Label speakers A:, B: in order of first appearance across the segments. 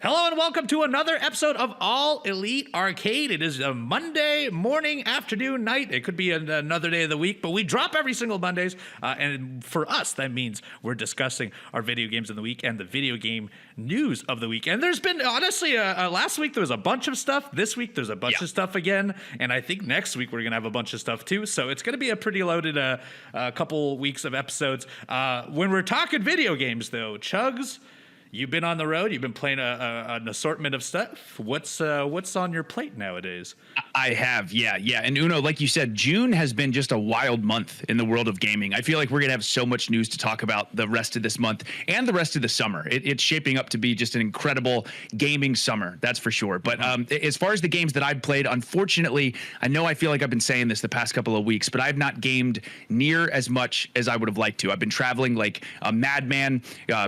A: Hello and welcome to another episode of All Elite Arcade. It is a Monday morning, afternoon, night. It could be another day of the week, but we drop every single Mondays. And for us, that means we're discussing our video games of the week and the video game news of the week. And there's been, honestly, last week there was a bunch of stuff. This week there's a bunch of stuff again. And I think next week we're going to have a bunch of stuff too. So it's going to be a pretty loaded couple weeks of episodes. When we're talking video games, though, Chugs, you've been on the road. You've been playing an assortment of stuff. What's on your plate nowadays?
B: I have, yeah. And Uno, like you said, June has been just a wild month in the world of gaming. I feel like we're going to have so much news to talk about the rest of this month and the rest of the summer. It's shaping up to be just an incredible gaming summer, that's for sure. But as far as the games that I've played, unfortunately, I feel like I've been saying this the past couple of weeks, but I've not gamed near as much as I would have liked to. I've been traveling like a madman,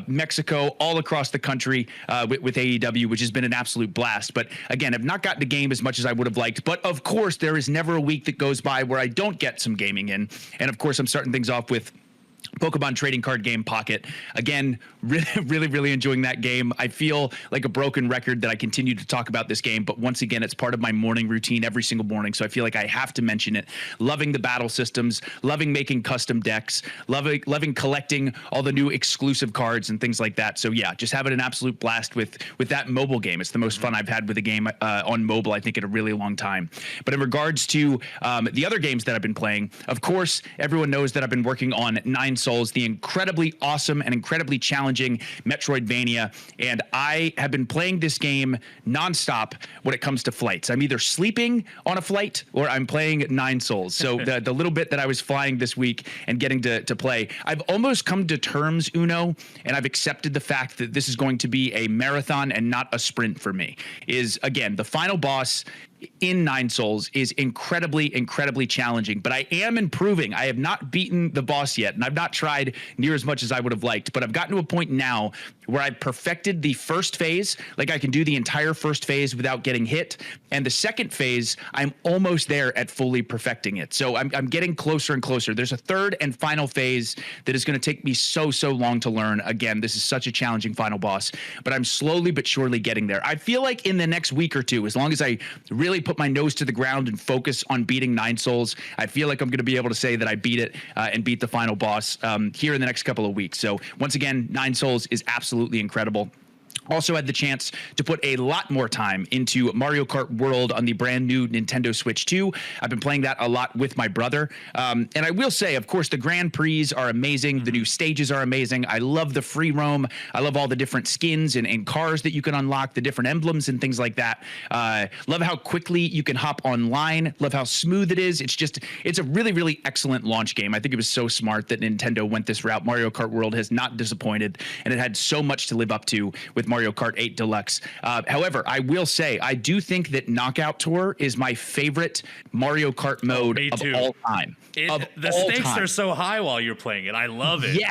B: Mexico, all across the country with AEW, which has been an absolute blast. But again, I've not gotten to game as much as I would have liked. But of course, there is never a week that goes by where I don't get some gaming in. And of course, I'm starting things off with Pokemon trading card game Pocket. Again, really enjoying that game. I feel like a broken record that I continue to talk about this game, but once again, it's part of my morning routine every single morning, so I feel like I have to mention it. Loving the battle systems, loving making custom decks, loving collecting all the new exclusive cards and things like that. So yeah, just having an absolute blast with that mobile game. It's the most fun I've had with a game on mobile, I think, in a really long time. But in regards to the other games that I've been playing, of course, everyone knows that I've been working on Nine Souls, the incredibly awesome and incredibly challenging Metroidvania, and I have been playing this game nonstop when it comes to flights. I'm either sleeping on a flight or I'm playing Nine Souls. So the little bit that I was flying this week and getting to play, I've almost come to terms, Uno, and I've accepted the fact that this is going to be a marathon and not a sprint for me. Is, again, the final boss in Nine Souls is incredibly challenging, but I am improving. I have not beaten the boss yet, and I've not tried near as much as I would have liked, but I've gotten to a point now where I've perfected the first phase. Like, I can do the entire first phase without getting hit, and the second phase, I'm almost there at fully perfecting it. So I'm getting closer and closer. There's a third and final phase that is going to take me so long to learn. Again, this is such a challenging final boss, but I'm slowly but surely getting there. I feel like in the next week or two, as long as I really put my nose to the ground and focus on beating Nine Souls, I feel like I'm going to be able to say that I beat it and beat the final boss here in the next couple of weeks. So once again, Nine Souls is absolutely incredible. Also had the chance to put a lot more time into Mario Kart World on the brand new Nintendo Switch 2. I've been playing that a lot with my brother. And I will say, of course, the Grand Prix are amazing. The new stages are amazing. I love the free roam. I love all the different skins and cars that you can unlock, the different emblems and things like that. Love how quickly you can hop online. Love how smooth it is. It's a really excellent launch game. I think it was so smart that Nintendo went this route. Mario Kart World has not disappointed, and it had so much to live up to with Mario Kart 8 Deluxe. However, I will say, I do think that Knockout Tour is my favorite Mario Kart mode of all time.
A: The stakes are so high while you're playing it. I love it.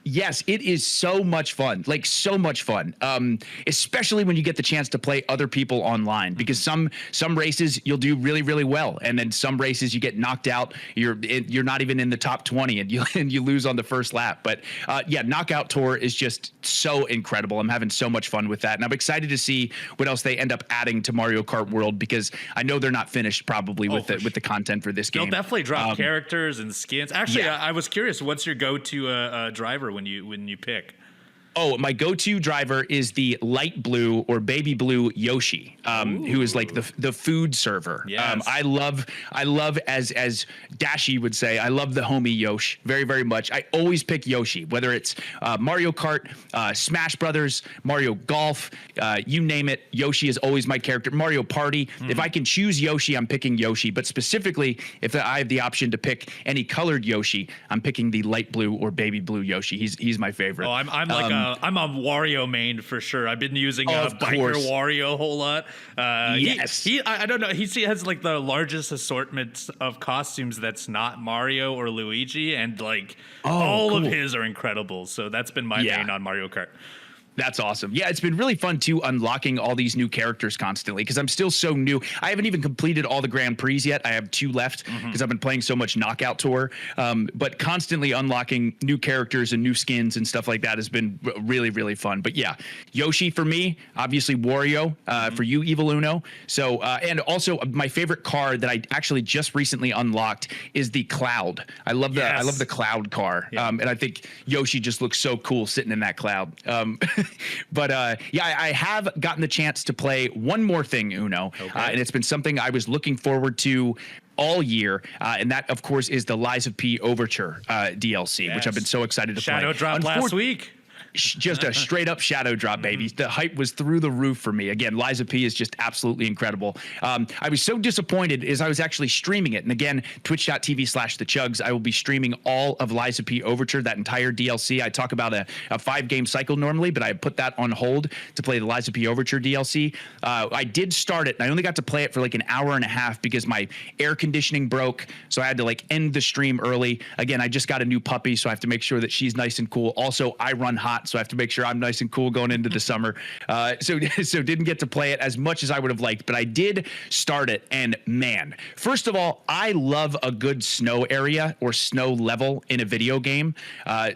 B: Yes, it is so much fun, like so much fun, especially when you get the chance to play other people online, because some races you'll do really well, and then some races you get knocked out. You're not even in the top 20, and you lose on the first lap. But yeah, Knockout Tour is just so incredible. I'm having so much fun with that, and I'm excited to see what else they end up adding to Mario Kart World, because I know they're not finished probably with the content for this game.
A: They'll definitely drop characters and skins. Actually, I was curious, what's your go-to driver when you pick?
B: Oh, my go-to driver is the light blue or baby blue Yoshi, who is like the food server.
A: Yes.
B: I love as Dashi would say, I love the homie Yoshi very much. I always pick Yoshi, whether it's Mario Kart, Smash Brothers, Mario Golf, you name it. Yoshi is always my character. Mario Party. If I can choose Yoshi, I'm picking Yoshi. But specifically, if I have the option to pick any colored Yoshi, I'm picking the light blue or baby blue Yoshi. He's my favorite.
A: Oh, I'm a Wario main for sure. I've been using Biker Wario a whole lot.
B: Yes.
A: I don't know. He has like the largest assortment of costumes that's not Mario or Luigi, and like all of his are incredible. So that's been my main on Mario Kart.
B: That's awesome. Yeah, it's been really fun too, unlocking all these new characters constantly because I'm still so new. I haven't even completed all the Grand Prix yet. I have 2 left because I've been playing so much Knockout Tour. But constantly unlocking new characters and new skins and stuff like that has been really, really fun. But yeah, Yoshi for me, obviously Wario for you, Evil Uno. So and also my favorite car that I actually just recently unlocked is the Cloud. I love the Cloud car, and I think Yoshi just looks so cool sitting in that cloud. But yeah, I have gotten the chance to play one more thing, Uno, and it's been something I was looking forward to all year, and that, of course, is the Lies of P Overture DLC, which I've been so excited to play.
A: Shadow dropped last week.
B: Just a straight up shadow drop, baby. The hype was through the roof for me. Again, Liza P is just absolutely incredible. I was so disappointed as I was actually streaming it. And again, twitch.tv/the Chugs. I will be streaming all of Liza P Overture, that entire DLC. I talk about a 5-game cycle normally, but I put that on hold to play the Liza P Overture DLC. I did start it, and I only got to play it for like an hour and a half because my air conditioning broke. So I had to like end the stream early. Again, I just got a new puppy, so I have to make sure that she's nice and cool. Also, I run hot, so I have to make sure I'm nice and cool going into the summer. So didn't get to play it as much as I would have liked, but I did start it. And man, first of all, I love a good snow area or snow level in a video game.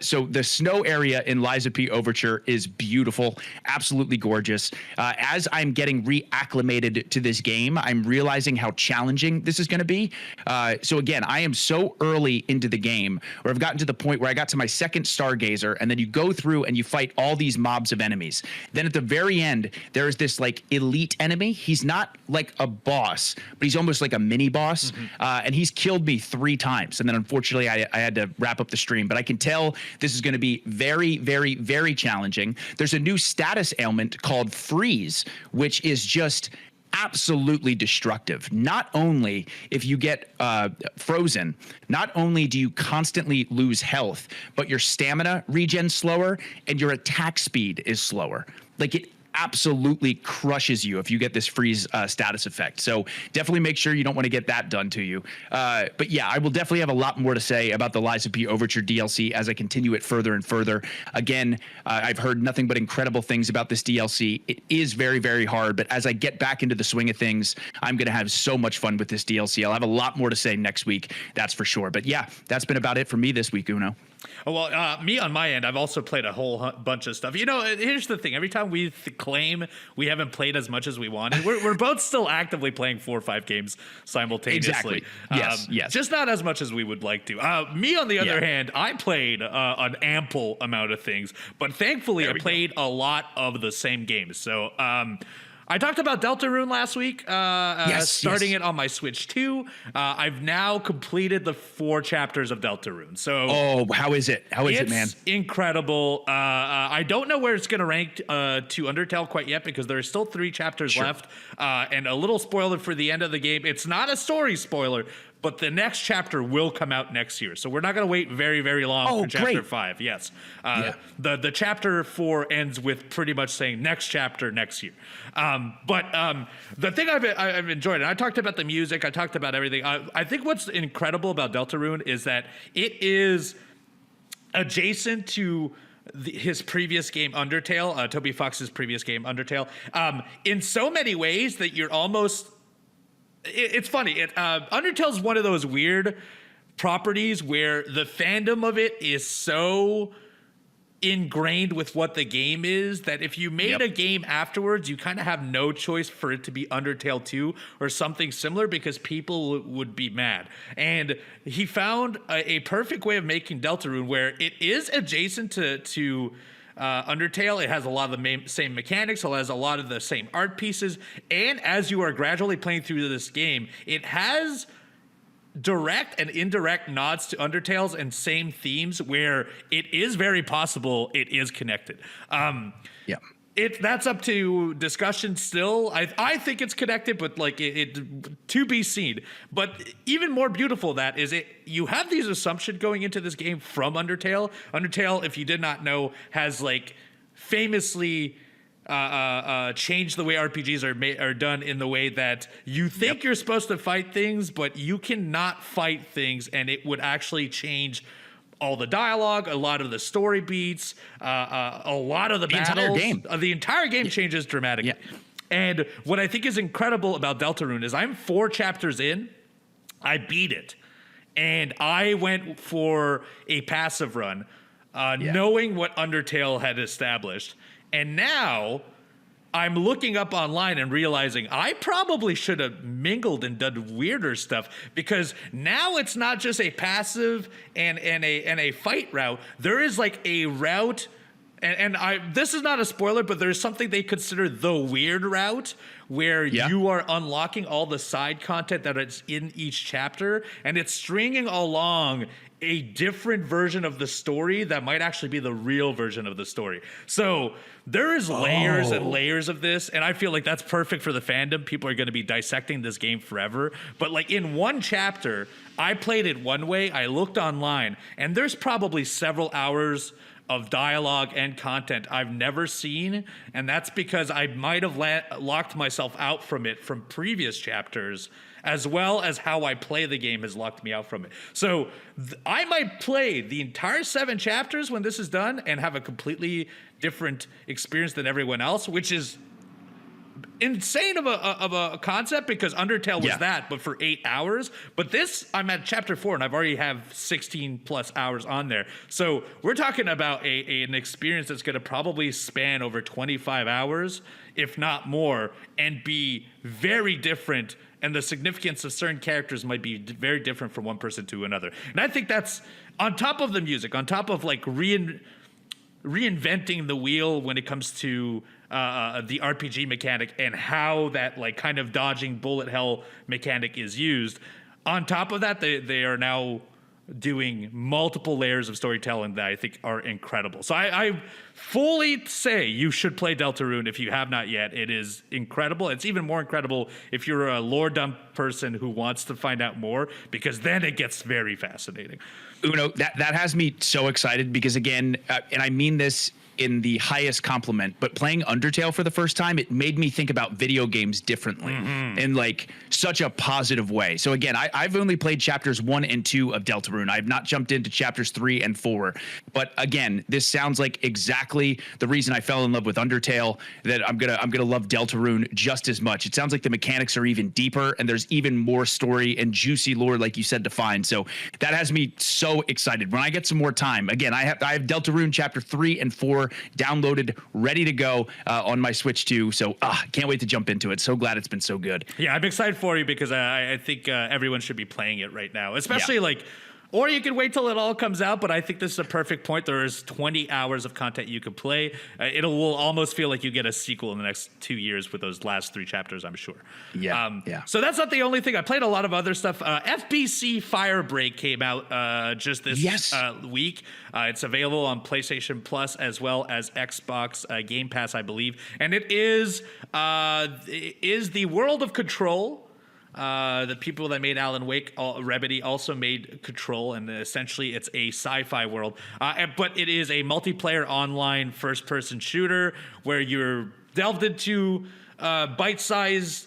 B: So the snow area in Liza P Overture is beautiful, absolutely gorgeous. As I'm getting reacclimated to this game, I'm realizing how challenging this is going to be. So again, I am so early into the game where I've gotten to the point where I got to my second Stargazer, and then you go through and you fight all these mobs of enemies. Then at the very end, there's this like elite enemy. He's not like a boss, but he's almost like a mini boss. And he's killed me 3 times. And then unfortunately I had to wrap up the stream, but I can tell this is going to be very, very, very challenging. There's a new status ailment called freeze, which is just absolutely destructive. Not only if you get frozen, not only do you constantly lose health, but your stamina regens slower and your attack speed is slower. Like it absolutely crushes you if you get this freeze status effect. So definitely make sure you don't want to get that done to you. But yeah, I will definitely have a lot more to say about the Liza P Overture DLC as I continue it further and further. Again, I've heard nothing but incredible things about this DLC. It is very, very hard, but as I get back into the swing of things, I'm going to have so much fun with this DLC. I'll have a lot more to say next week, that's for sure. But yeah, that's been about it for me this week, Uno.
A: Oh, well, me on my end, I've also played a whole bunch of stuff. You know, here's the thing. Every time we claim we haven't played as much as we wanted, we're both still actively playing 4 or 5 games simultaneously.
B: Exactly. Yes.
A: Just not as much as we would like to. Me, on the other hand, I played an ample amount of things, but thankfully I played a lot of the same games. So, I talked about Deltarune last week, starting it on my Switch 2. I've now completed the 4 chapters of Deltarune. So,
B: how is it? How is it, man?
A: It's incredible. I don't know where it's going to rank to Undertale quite yet because there are still 3 chapters left. And a little spoiler for the end of the game. It's not a story spoiler, but the next chapter will come out next year. So we're not going to wait very, very long for chapter 5. Yes. The chapter 4 ends with pretty much saying next chapter next year. But the thing I've enjoyed, and I talked about the music, I talked about everything. I think what's incredible about Deltarune is that it is adjacent to his previous game, Undertale, Toby Fox's previous game, Undertale, in so many ways that you're almost... It's funny. Undertale's one of those weird properties where the fandom of it is so ingrained with what the game is that if you made a game afterwards, you kind of have no choice for it to be Undertale 2 or something similar because people would be mad. And he found a perfect way of making Deltarune where it is adjacent to Undertale. It has a lot of the same mechanics. It has a lot of the same art pieces. And as you are gradually playing through this game, it has direct and indirect nods to Undertale's and same themes where it is very possible it is connected. That's up to discussion still. I think it's connected, but like it to be seen. But even more beautiful that is you have these assumptions going into this game from Undertale. Undertale, if you did not know, has like famously changed the way RPGs are done in the way that you think you're supposed to fight things, but you cannot fight things, and it would actually change all the dialogue, a lot of the story beats, a lot of the battles.
B: Entire game.
A: The entire game changes dramatically.
B: Yeah.
A: And what I think is incredible about Deltarune is I'm 4 chapters in, I beat it, and I went for a passive run, knowing what Undertale had established. And now I'm looking up online and realizing I probably should have mingled and done weirder stuff, because now it's not just a passive and a fight route. There is like a route, and this is not a spoiler, but there's something they consider the weird route, where you are unlocking all the side content that is in each chapter, and it's stringing along a different version of the story that might actually be the real version of the story. So there is layers and layers of this, and I feel like that's perfect for the fandom. People are going to be dissecting this game forever. But like in one chapter, I played it one way, I looked online, and there's probably several hours of dialogue and content I've never seen, and that's because I might have locked myself out from it from previous chapters, as well as how I play the game has locked me out from it. So I might play the entire 7 chapters when this is done and have a completely different experience than everyone else, which is insane of a concept, because Undertale was that, but for 8 hours. But this, I'm at chapter 4 and I've already have 16 plus hours on there. So we're talking about an experience that's going to probably span over 25 hours, if not more, and be very different. And the significance of certain characters might be very different from one person to another. And I think that's on top of the music, on top of like reinventing the wheel when it comes to the RPG mechanic and how that like kind of dodging bullet hell mechanic is used. On top of that, they are now doing multiple layers of storytelling that I think are incredible. So I fully say you should play Deltarune if you have not yet. It is incredible. It's even more incredible if you're a lore dump person who wants to find out more, because then it gets very fascinating.
B: Uno, that has me so excited, because again, and I mean this in the highest compliment, but playing Undertale for the first time, it made me think about video games differently in like such a positive way. So again, I've only played chapters 1 and 2 of Deltarune. I've not jumped into chapters 3 and 4. But again, this sounds like exactly the reason I fell in love with Undertale, that I'm gonna love Deltarune just as much. It sounds like the mechanics are even deeper and there's even more story and juicy lore, like you said, to find. So that has me so excited. When I get some more time, again, I have Deltarune chapter 3 and 4 downloaded, ready to go on my Switch too. So can't wait to jump into it. So glad it's been so good.
A: Yeah, I'm excited for you, because I think everyone should be playing it right now, especially like, or you can wait till it all comes out, but I think this is a perfect point. There is 20 hours of content you could play. It will almost feel like you get a sequel in the next 2 years with those last 3 chapters, I'm sure. So that's not the only thing. I played a lot of other stuff. FBC Firebreak came out just this week. It's available on PlayStation Plus as well as Xbox Game Pass, I believe. And it is the world of Control. The people that made Alan Wake, Remedy, also made Control, and essentially it's a sci-fi world. But it is a multiplayer online first-person shooter where you're delved into bite-sized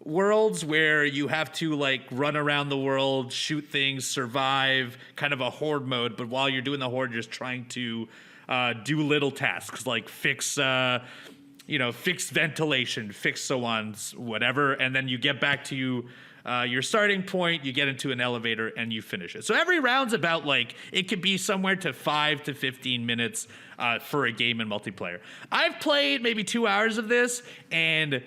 A: worlds where you have to like run around the world, shoot things, survive, kind of a horde mode. But while you're doing the horde, you're just trying to do little tasks like fix ventilation, fix so on, whatever. And then you get back to your starting point, you get into an elevator and you finish it. So every round's about like, it could be somewhere to 5 to 15 minutes for a game in multiplayer. I've played maybe 2 hours of this, and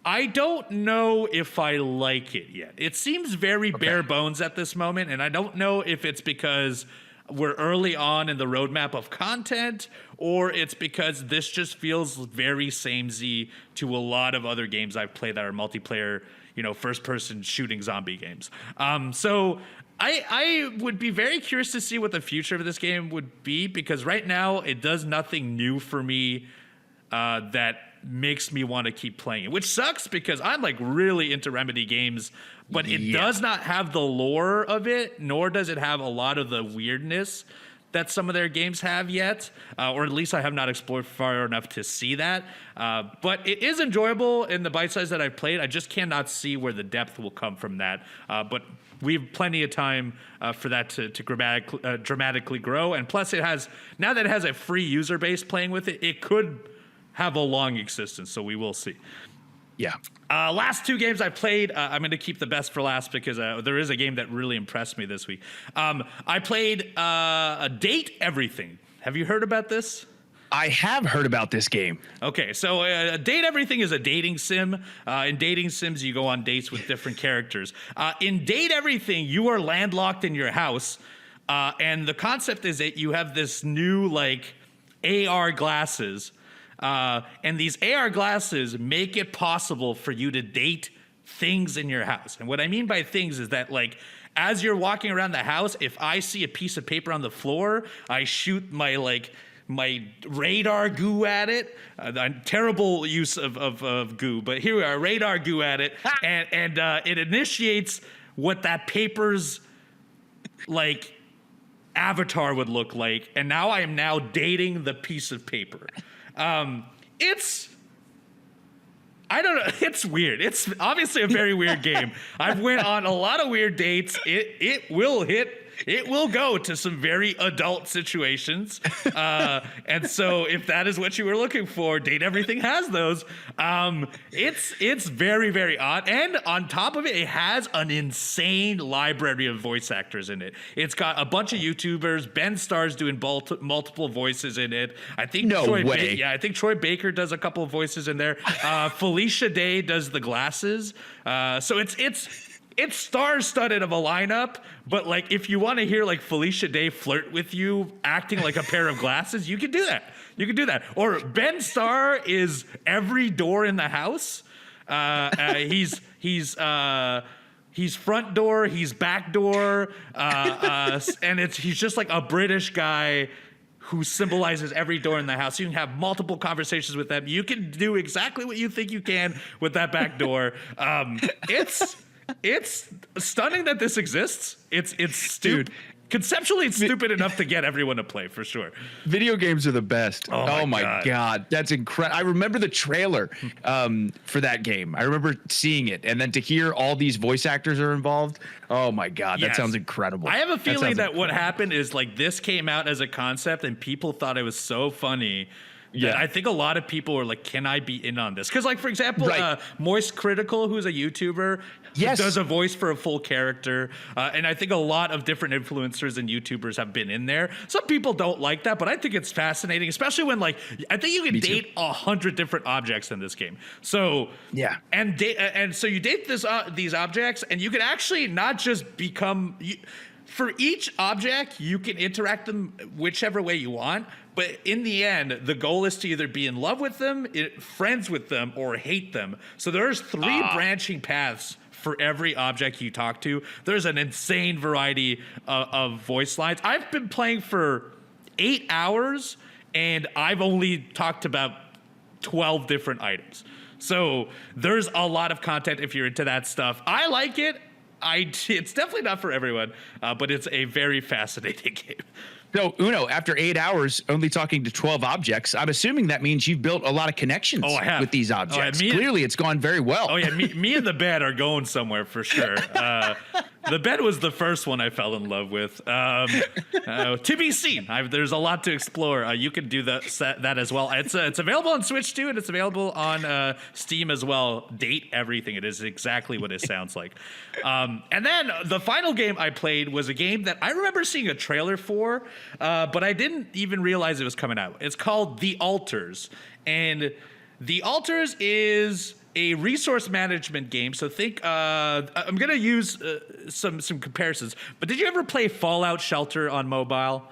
A: I don't know if I like it yet. It seems very bare bones at this moment, and I don't know if it's because we're early on in the roadmap of content, or it's because this just feels very samey to a lot of other games I've played that are multiplayer, first-person shooting zombie games. So I would be very curious to see what the future of this game would be, because right now it does nothing new for me that makes me want to keep playing it, which sucks because I'm like really into Remedy games, but it does not have the lore of it, nor does it have a lot of the weirdness that some of their games have yet, or at least I have not explored far enough to see that. But it is enjoyable in the bite size that I've played. I just cannot see where the depth will come from that. But we have plenty of time for that to dramatically grow. And plus, now that it has a free user base playing with it, it could have a long existence. So we will see.
B: Yeah.
A: Last 2 games I played, I'm going to keep the best for last because there is a game that really impressed me this week. I played Date Everything. Have you heard about this?
B: I have heard about this game.
A: Okay, so Date Everything is a dating sim. In dating sims, you go on dates with different characters. In Date Everything, you are landlocked in your house, and the concept is that you have this new like AR glasses. And these AR glasses make it possible for you to date things in your house. And what I mean by things is that, like, as you're walking around the house, if I see a piece of paper on the floor, I shoot my radar goo at it. Terrible use of goo, but here we are, radar goo at it, and it initiates what that paper's like avatar would look like. And now I am now dating the piece of paper. I don't know. It's weird. It's obviously a very weird game. I've went on a lot of weird dates. It will go to some very adult situations. And so if that is what you were looking for, Date Everything has those. It's very, very odd. And on top of it, it has an insane library of voice actors in it. It's got a bunch of YouTubers. Ben Starr's doing multiple voices in it. I think I think Troy Baker does a couple of voices in there. Felicia Day does the glasses. So it's star-studded of a lineup, but like if you want to hear like Felicia Day flirt with you acting like a pair of glasses, you can do that. You can do that. Or Ben Starr is every door in the house. He's front door, he's back door, and he's just like a British guy who symbolizes every door in the house. You can have multiple conversations with them. You can do exactly what you think you can with that back door. It's stunning that this exists. It's stupid. Conceptually, it's stupid enough to get everyone to play, for sure.
B: Video games are the best.
A: Oh my God.
B: That's incredible. I remember the trailer for that game. I remember seeing it, and then to hear all these voice actors are involved. Oh my God, that sounds incredible.
A: I have a feeling that what happened is like this came out as a concept, and people thought it was so funny. Yeah, I think a lot of people were like, "Can I be in on this?" Because, like, for example, Moist Critical, who's a YouTuber, does a voice for a full character, and I think a lot of different influencers and YouTubers have been in there. Some people don't like that, but I think it's fascinating, especially when like I think you can date 100 different objects in this game. So and so you date these objects, and you can actually not just become. For each object, you can interact them whichever way you want. But in the end, the goal is to either be in love with them, friends with them, or hate them. So there's 3 branching paths for every object you talk to. There's an insane variety of voice lines. I've been playing for 8 hours, and I've only talked about 12 different items. So there's a lot of content if you're into that stuff. I like it. It's definitely not for everyone, but it's a very fascinating game.
B: So, Uno, after 8 hours only talking to 12 objects, I'm assuming that means you've built a lot of connections with these objects. Clearly, it's gone very well.
A: Oh, yeah. Me and the bed are going somewhere for sure. The bed was the first one I fell in love with. To be seen. There's a lot to explore. You can do that as well. It's available on Switch too, and it's available on Steam as well. Date Everything. It is exactly what it sounds like. And then the final game I played was a game that I remember seeing a trailer for, but I didn't even realize it was coming out. It's called The Alters. And The Alters is a resource management game. So think, I'm going to use some comparisons, but did you ever play Fallout Shelter on mobile?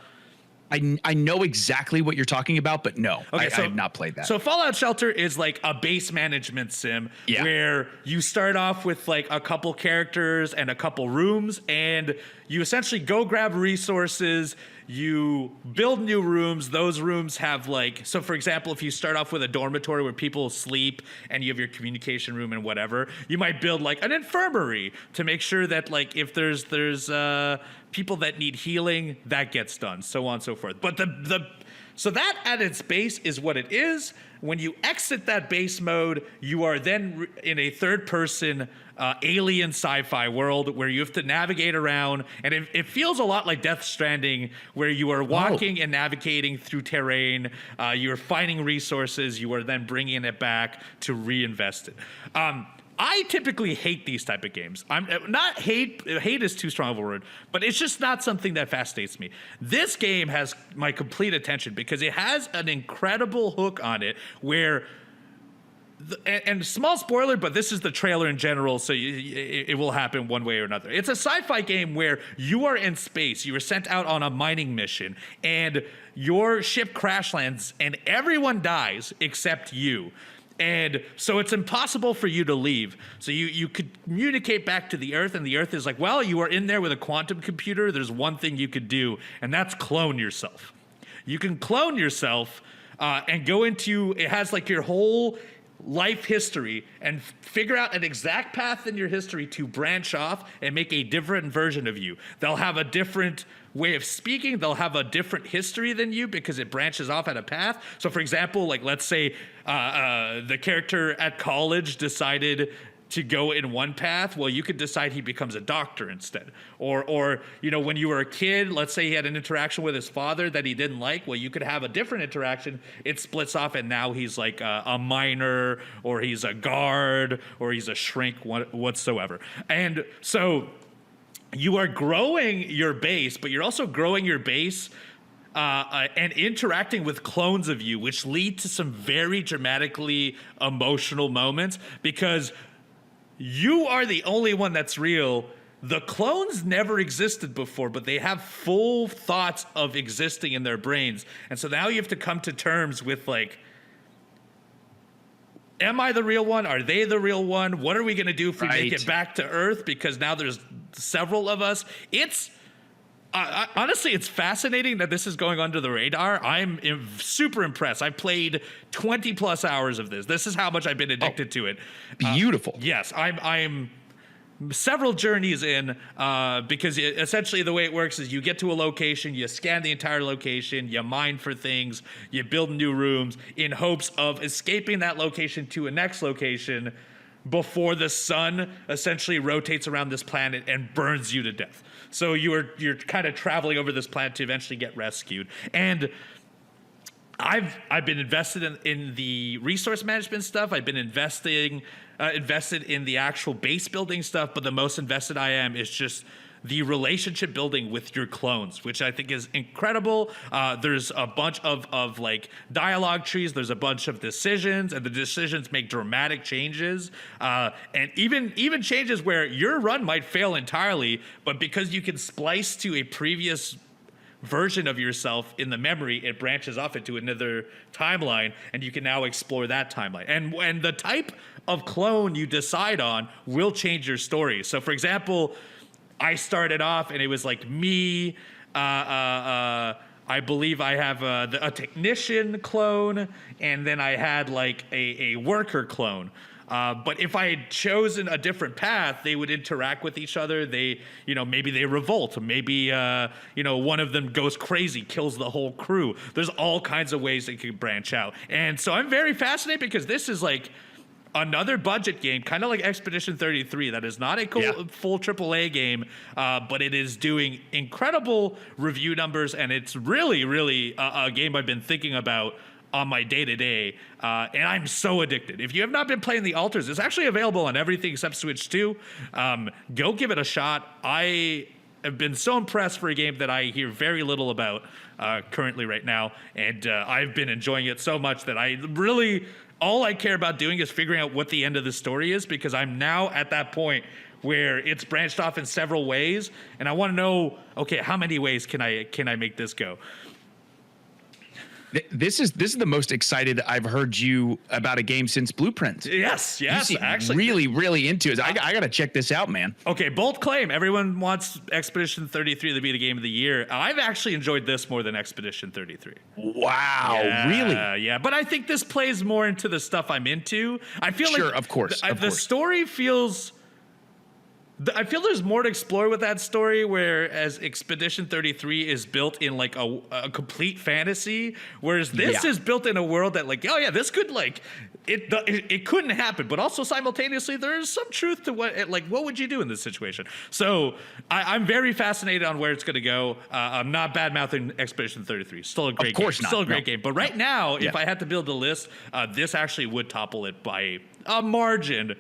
B: I know exactly what you're talking about, but no, I have not played that.
A: So Fallout Shelter is like a base management sim where you start off with like a couple characters and a couple rooms, and you essentially go grab resources, you build new rooms. Those rooms have like, so for example, if you start off with a dormitory where people sleep and you have your communication room and whatever, you might build like an infirmary to make sure that like if there's people that need healing, that gets done, so on and so forth. But so that at its base is what it is. When you exit that base mode, you are then in a third-person alien sci-fi world where you have to navigate around, and it feels a lot like Death Stranding, where you are walking and navigating through terrain. You are finding resources. You are then bringing it back to reinvest it. I typically hate these type of games. I'm not hate is too strong of a word, but it's just not something that fascinates me. This game has my complete attention because it has an incredible hook on it where, and small spoiler, but this is the trailer in general, so it will happen one way or another. It's a sci-fi game where you are in space. You are sent out on a mining mission, and your ship crash lands, and everyone dies except you. And so it's impossible for you to leave. So you could communicate back to the Earth, and the Earth is like, well, you are in there with a quantum computer. There's one thing you could do, and that's clone yourself. You can clone yourself and go into, it has like your whole life history and figure out an exact path in your history to branch off and make a different version of you. They'll have a different way of speaking. They'll have a different history than you because it branches off at a path. So for example, like let's say the character at college decided to go in one path. Well, you could decide he becomes a doctor instead. Or you know, when you were a kid, let's say he had an interaction with his father that he didn't like. Well, you could have a different interaction. It splits off, and now he's like a miner, or he's a guard, or he's a shrink whatsoever. And so you are growing your base, but you're also growing your base and interacting with clones of you, which lead to some very dramatically emotional moments because you are the only one that's real. The clones never existed before, but they have full thoughts of existing in their brains. And so now you have to come to terms with like, am I the real one? Are they the real one? What are we going to do if we make it back to Earth? Because now there's several of us. It's honestly, it's fascinating that this is going under the radar. I'm super impressed. I've played 20 plus hours of this. This is how much I've been addicted to it.
B: Beautiful.
A: Yes, I'm several journeys in because essentially the way it works is you get to a location, you scan the entire location, you mine for things, you build new rooms in hopes of escaping that location to a next location before the sun essentially rotates around this planet and burns you to death. So you're kind of traveling over this planet to eventually get rescued. And I've been invested in the resource management stuff. I've been invested in the actual base building stuff, but the most invested I am is just the relationship building with your clones, which I think is incredible. There's a bunch of like dialogue trees. There's a bunch of decisions, and the decisions make dramatic changes, and even changes where your run might fail entirely, but because you can splice to a previous version of yourself in the memory, it branches off into another timeline, and you can now explore that timeline. And the type of clone you decide on will change your story. So, for example, I started off and it was like me. I believe I have a technician clone, and then I had like a worker clone. But if I had chosen a different path, they would interact with each other. They, maybe they revolt. Maybe, one of them goes crazy, kills the whole crew. There's all kinds of ways they could branch out. And so I'm very fascinated because this is like another budget game, kind of like Expedition 33, that is not a full AAA game, but it is doing incredible review numbers, and it's really, really a game I've been thinking about on my day-to-day, and I'm so addicted. If you have not been playing The Alters, it's actually available on everything except Switch 2. Go give it a shot. I have been so impressed for a game that I hear very little about currently right now, and I've been enjoying it so much that all I care about doing is figuring out what the end of the story is, because I'm now at that point where it's branched off in several ways, and I want to know, okay, how many ways can I make this go?
B: This is the most excited I've heard you about a game since Blueprint.
A: Yes,
B: You seem
A: actually,
B: really into it. I got to check this out, man.
A: Okay, bold claim. Everyone wants Expedition 33 to be the game of the year. I've actually enjoyed this more than Expedition 33.
B: Wow, really?
A: Yeah, but I think this plays more into the stuff I'm into. I feel
B: Sure,
A: like
B: of course.
A: the story feels. I feel there's more to explore with that story, whereas Expedition 33 is built in like a complete fantasy, whereas this is built in a world that like, oh yeah, this could like, it couldn't happen, but also simultaneously there is some truth to what would you do in this situation? So I'm very fascinated on where it's going to go. I'm not bad mouthing Expedition 33. Still a great game. Still a great game. But right now, if I had to build a list, this actually would topple it by a margin.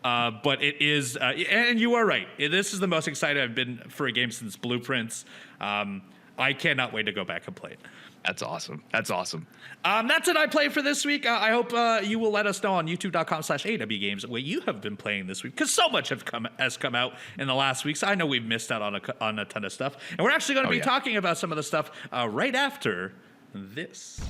A: But it is, and you are right. This is the most excited I've been for a game since Blueprints. I cannot wait to go back and play it.
B: That's awesome. That's awesome.
A: That's it I played for this week. I hope you will let us know on youtube.com/awgames what you have been playing this week, because so much has come out in the last weeks. I know we've missed out on a ton of stuff, and we're actually going to be talking about some of the stuff right after this.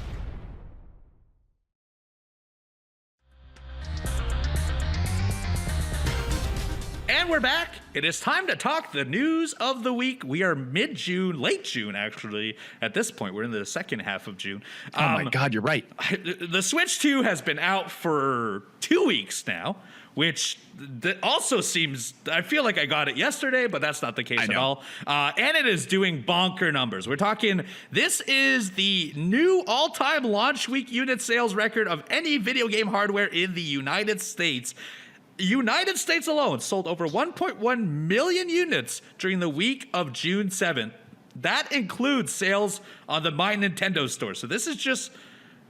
A: And we're back. It is time to talk the news of the week. We are mid-June, late June, actually. At this point, we're in the second half of June.
B: Oh my God, you're right.
A: The Switch 2 has been out for 2 weeks now, which also seems, I feel like I got it yesterday, but that's not the case at all. And it is doing bonker numbers. We're talking, this is the new all-time launch week unit sales record of any video game hardware in the United States. United States alone sold over 1.1 million units during the week of June 7th. That includes sales on the My Nintendo store. So this is just,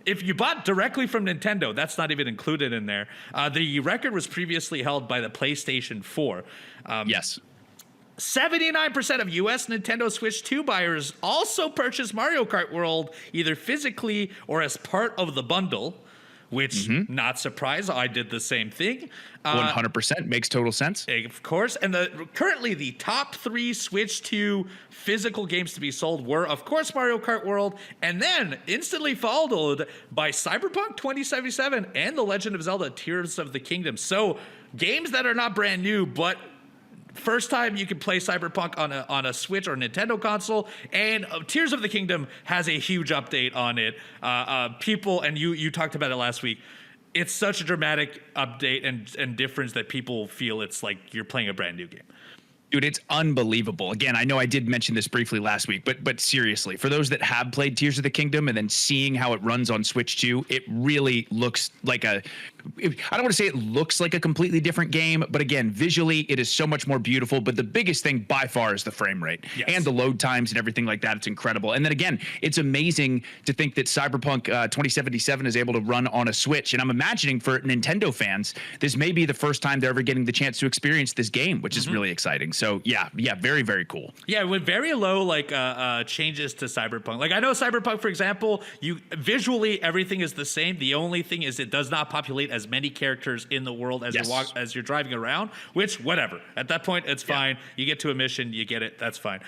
A: if you bought directly from Nintendo, that's not even included in there. The record was previously held by the PlayStation 4.
B: Yes.
A: 79% of US Nintendo Switch 2 buyers also purchased Mario Kart World either physically or as part of the bundle. Which, not surprised, I did the same thing.
B: 100% makes total sense.
A: Of course. And currently the top 3 Switch 2 physical games to be sold were, of course, Mario Kart World, and then instantly followed by Cyberpunk 2077 and The Legend of Zelda Tears of the Kingdom. So games that are not brand new, but first time you can play Cyberpunk on a Switch or Nintendo console, and Tears of the Kingdom has a huge update on it. People, and you talked about it last week, it's such a dramatic update and difference that people feel it's like you're playing a brand new game.
B: Dude, it's unbelievable. Again, I know I did mention this briefly last week, but seriously, for those that have played Tears of the Kingdom and then seeing how it runs on Switch 2, it really looks like I don't want to say it looks like a completely different game, but again, visually, it is so much more beautiful. But the biggest thing by far is the frame rate and the load times and everything like that. It's incredible. And then again, it's amazing to think that Cyberpunk 2077 is able to run on a Switch. And I'm imagining for Nintendo fans, this may be the first time they're ever getting the chance to experience this game, which is really exciting. So yeah, very, very cool.
A: Yeah, with very low changes to Cyberpunk. Like I know Cyberpunk, for example, visually everything is the same. The only thing is it does not populate as many characters in the world as you're driving around. Which whatever. At that point, it's fine. You get to a mission, you get it. That's fine.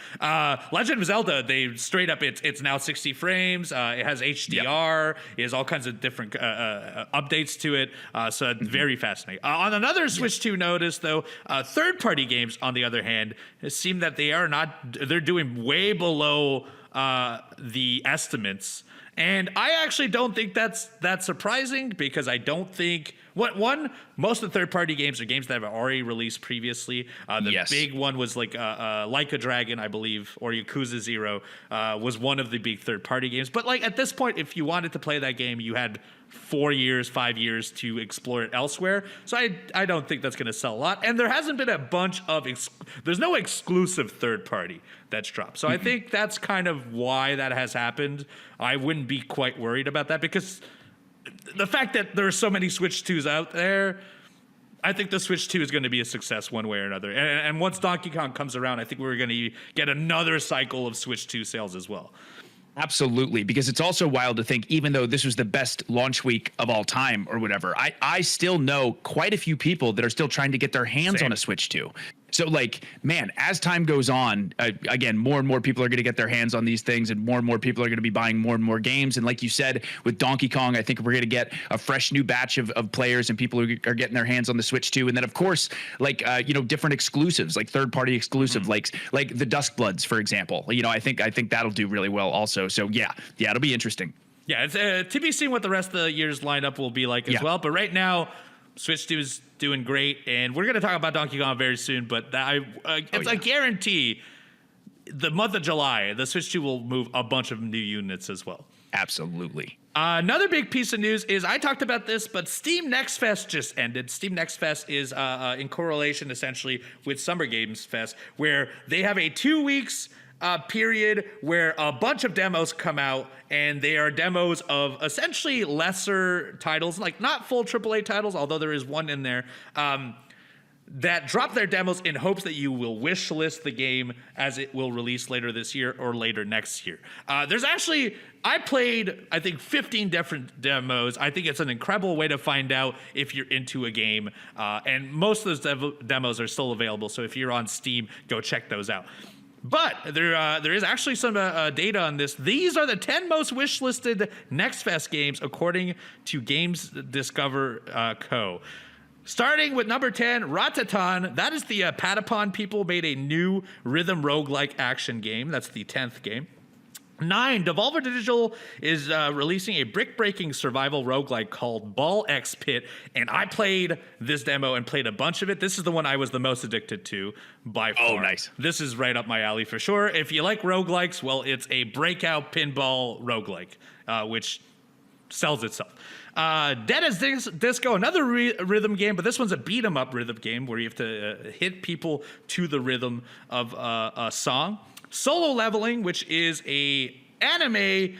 A: Legend of Zelda, they straight up it's now 60 frames. It has HDR. It has all kinds of different updates to it. So it's very fascinating. On another Switch 2 notice, though, third-party games, on the other hand, it seemed that they're doing way below the estimates. And I actually don't think that's that surprising, because I don't think most of the third-party games are games that have already released previously. The big one was like a Dragon, I believe, or Yakuza 0 was one of the big third-party games. But like at this point, if you wanted to play that game, you had 4 years, 5 years to explore it elsewhere. So I don't think that's going to sell a lot. And there hasn't been a bunch of there's no exclusive third party that's dropped. So I think that's kind of why that has happened. I wouldn't be quite worried about that, because the fact that there are so many Switch 2s out there, I think the Switch 2 is going to be a success one way or another. And once Donkey Kong comes around, I think we're going to get another cycle of Switch 2 sales as well.
B: Absolutely, because it's also wild to think, even though this was the best launch week of all time or whatever, I still know quite a few people that are still trying to get their hands on a Switch 2. So like, man, as time goes on, again, more and more people are going to get their hands on these things, and more people are going to be buying more and more games. And like you said, with Donkey Kong, I think we're going to get a fresh new batch of players and people who are getting their hands on the Switch too. And then of course, like, different exclusives, like third-party exclusive, like the Duskbloods, for example. I think that'll do really well also. So yeah, it'll be interesting.
A: Yeah, it's to be seen what the rest of the year's lineup will be like as well. But right now, Switch 2 is doing great, and we're going to talk about Donkey Kong very soon. But it's a guarantee. The month of July, the Switch 2 will move a bunch of new units as well.
B: Absolutely.
A: Another big piece of news is, I talked about this, but Steam Next Fest just ended. Steam Next Fest is in correlation essentially with Summer Games Fest, where they have a 2 weeks period where a bunch of demos come out, and they are demos of essentially lesser titles, like not full AAA titles, although there is one in there, that drop their demos in hopes that you will wish list the game as it will release later this year or later next year. I played, I think, 15 different demos. I think it's an incredible way to find out if you're into a game. And most of those demos are still available. So if you're on Steam, go check those out. But there is actually some data on this. These are the 10 most wish-listed Next Fest games according to Games Discover Co. Starting with number 10, Ratatan. That is the Patapon people made a new rhythm roguelike action game. That's the 10th game. 9, Devolver Digital is releasing a brick-breaking survival roguelike called Ball X Pit, and I played this demo and played a bunch of it. This is the one I was the most addicted to by far. Oh, nice. This is right up my alley for sure. If you like roguelikes, well, it's a breakout pinball roguelike, which sells itself. Dead as Disco, another rhythm game, but this one's a beat-em-up rhythm game where you have to hit people to the rhythm of a song. Solo Leveling, which is a anime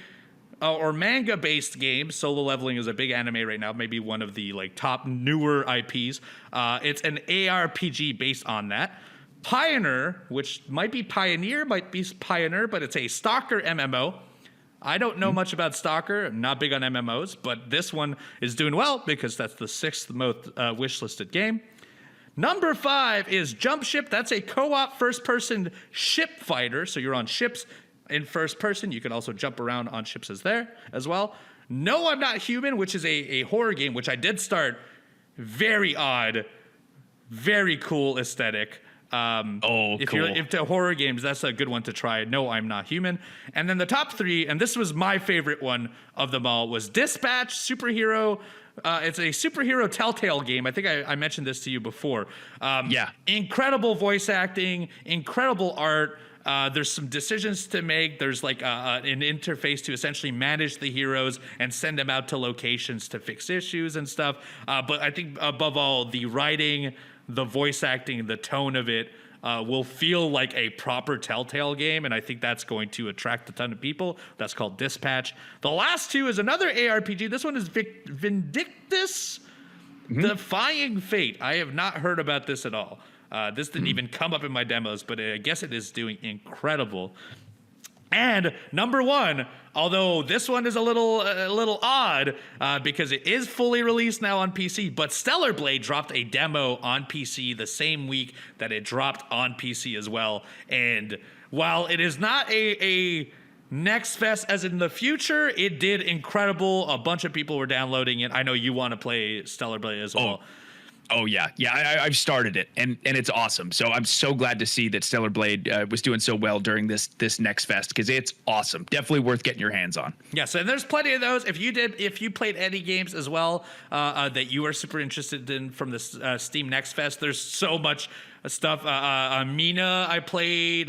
A: or manga-based game. Solo Leveling is a big anime right now, maybe one of the top newer IPs. It's an ARPG based on that. Pioneer, which might be Pioneer, might be Pioneer, but it's a Stalker MMO. I don't know much about Stalker. I'm not big on MMOs, but this one is doing well because that's the 6th most wish-listed game. Number 5 is Jump Ship. That's a co-op first-person ship fighter. So you're on ships in first person. You can also jump around on ships as well. No, I'm Not Human, which is a horror game, which I did start. Very odd, very cool aesthetic. If you're into horror games, that's a good one to try. No, I'm Not Human. And then the top 3, and this was my favorite one of them all, was Dispatch Superhero. It's a superhero Telltale game. I think I mentioned this to you before. Incredible voice acting, incredible art. There's some decisions to make. There's an interface to essentially manage the heroes and send them out to locations to fix issues and stuff. But I think above all, the writing, the voice acting, the tone of it will feel like a proper Telltale game, and I think that's going to attract a ton of people. That's called Dispatch. The last 2 is another ARPG. This one is Vindictus Defying Fate. I have not heard about this at all. This didn't even come up in my demos, but I guess it is doing incredible. And number 1, although this one is a little odd because it is fully released now on PC, but Stellar Blade dropped a demo on PC the same week that it dropped on PC as well. And while it is not a Next Fest as in the future, it did incredible. A bunch of people were downloading it. I know you want to play Stellar Blade as well.
B: Oh yeah. I've started it and it's awesome. So I'm so glad to see that Stellar Blade was doing so well during this Next Fest because it's awesome. Definitely worth getting your hands on. Yes,
A: and there's plenty of those. If you played any games as well that you are super interested in from this Steam Next Fest, there's so much stuff. Mina, I played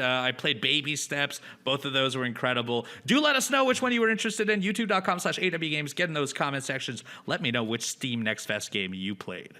A: Baby Steps. Both of those were incredible. Do let us know which one you were interested in. YouTube.com/AWGames. Get in those comment sections. Let me know which Steam Next Fest game you played.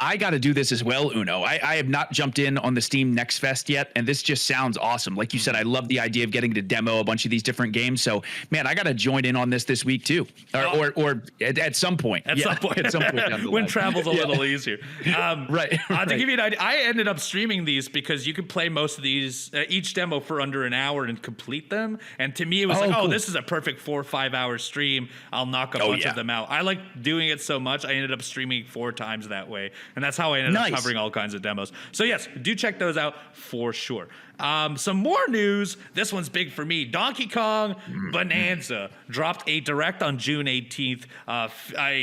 B: I got to do this as well, Uno. I have not jumped in on the Steam Next Fest yet, and this just sounds awesome. Like you said, I love the idea of getting to demo a bunch of these different games. So, man, I got to join in on this week too, or at some point.
A: At some point down the when travel's a little easier.
B: Right.
A: To give you an idea, I ended up streaming these because you could play most of these, each demo for under an hour and complete them. And to me, it was cool. This is a perfect 4 or 5 hour stream. I'll knock a bunch of them out. I like doing it so much. I ended up streaming 4 times that way. And that's how I ended up covering all kinds of demos. So yes, do check those out for sure. Some more news. This one's big for me. Donkey Kong Bananza dropped a direct on June 18th, a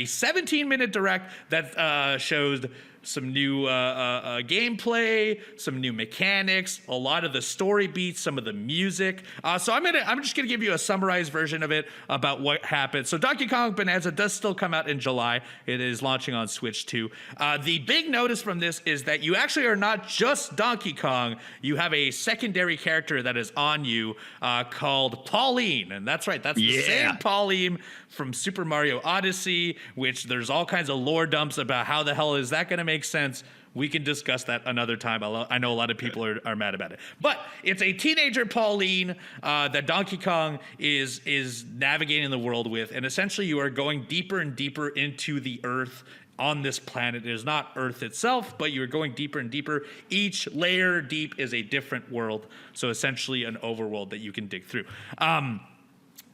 A: 17-minute direct that shows some new gameplay, some new mechanics, a lot of the story beats, some of the music. So I'm just gonna give you a summarized version of it about what happened. So Donkey Kong Bananza does still come out in July. It is launching on Switch 2. The big notice from this is that you actually are not just Donkey Kong. You have a secondary character that is on you called Pauline, and that's right. That's the same Pauline from Super Mario Odyssey, which there's all kinds of lore dumps about how the hell is that going to make sense. We can discuss that another time. I know a lot of people are mad about it. But it's a teenager Pauline that Donkey Kong is navigating the world with, and essentially you are going deeper and deeper into the earth on this planet. It is not Earth itself, but you're going deeper and deeper. Each layer deep is a different world, so essentially an overworld that you can dig through.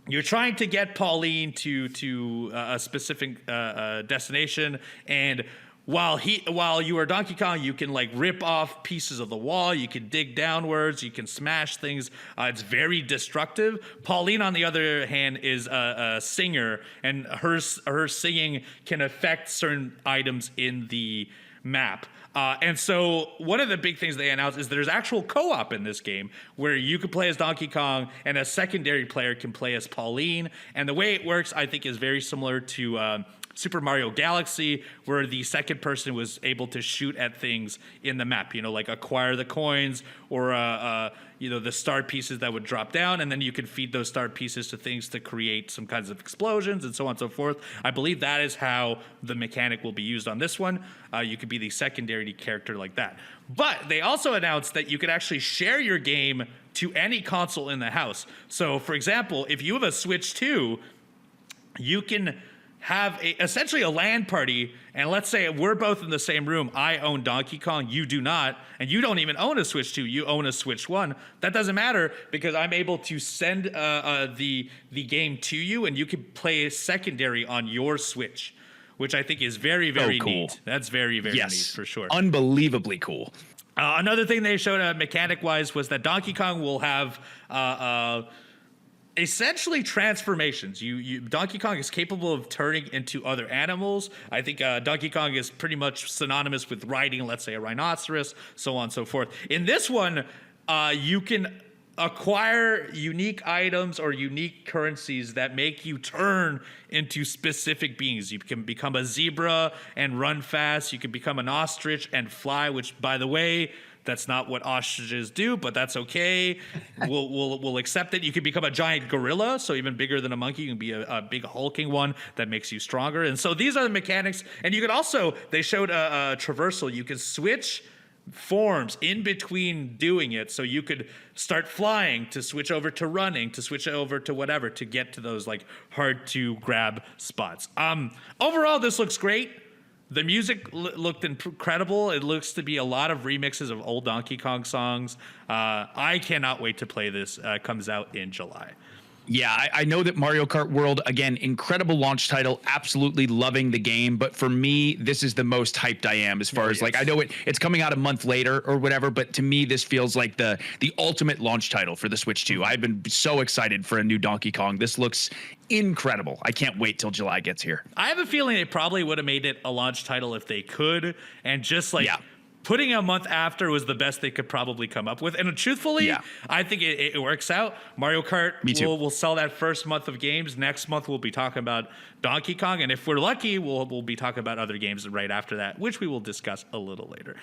A: You're trying to get Pauline to a specific destination, and while you are Donkey Kong, you can like rip off pieces of the wall, you can dig downwards, you can smash things. It's very destructive. Pauline, on the other hand, is a singer, and her singing can affect certain items in the map. And so one of the big things they announced is there's actual co-op in this game where you can play as Donkey Kong and a secondary player can play as Pauline. And the way it works, I think, is very similar to Super Mario Galaxy, where the second person was able to shoot at things in the map, like acquire the coins or the star pieces that would drop down, and then you can feed those star pieces to things to create some kinds of explosions and so on and so forth. I believe that is how the mechanic will be used on this one. You could be the secondary character like that. But they also announced that you could actually share your game to any console in the house. So, for example, if you have a Switch 2, you can have essentially a LAN party, and let's say we're both in the same room. I own Donkey Kong, you do not, and you don't even own a Switch 2, you own a Switch 1. That doesn't matter because I'm able to send the game to you, and you can play secondary on your Switch, which I think is very, very
B: cool.
A: neat. That's very, very neat for sure.
B: Unbelievably cool.
A: Another thing they showed mechanic-wise was that Donkey Kong will have essentially transformations. Donkey Kong is capable of turning into other animals. I think Donkey Kong is pretty much synonymous with riding, let's say, a rhinoceros, so on and so forth. In this one, you can acquire unique items or unique currencies that make you turn into specific beings. You can become a zebra and run fast. You can become an ostrich and fly, which, by the way, that's not what ostriches do, but that's okay. We'll accept it. You can become a giant gorilla, so even bigger than a monkey. You can be a big hulking one that makes you stronger. And so these are the mechanics. And you can also, they showed a traversal. You can switch forms in between doing it. So you could start flying to switch over to running, to switch over to whatever, to get to those like hard to grab spots. Overall, this looks great. The music looked incredible. It looks to be a lot of remixes of old Donkey Kong songs. I cannot wait to play this. Comes out in July.
B: Yeah, I know that Mario Kart World, again, incredible launch title, absolutely loving the game. But for me, this is the most hyped I am as far as like, I know it's coming out a month later or whatever, but to me, this feels like the ultimate launch title for the Switch 2. I've been so excited for a new Donkey Kong. This looks incredible. I can't wait till July gets here.
A: I have a feeling they probably would have made it a launch title if they could, and just like putting a month after was the best they could probably come up with. And truthfully, I think it works out. Mario Kart will sell that first month of games. Next month, we'll be talking about Donkey Kong. And if we're lucky, we'll be talking about other games right after that, which we will discuss a little later.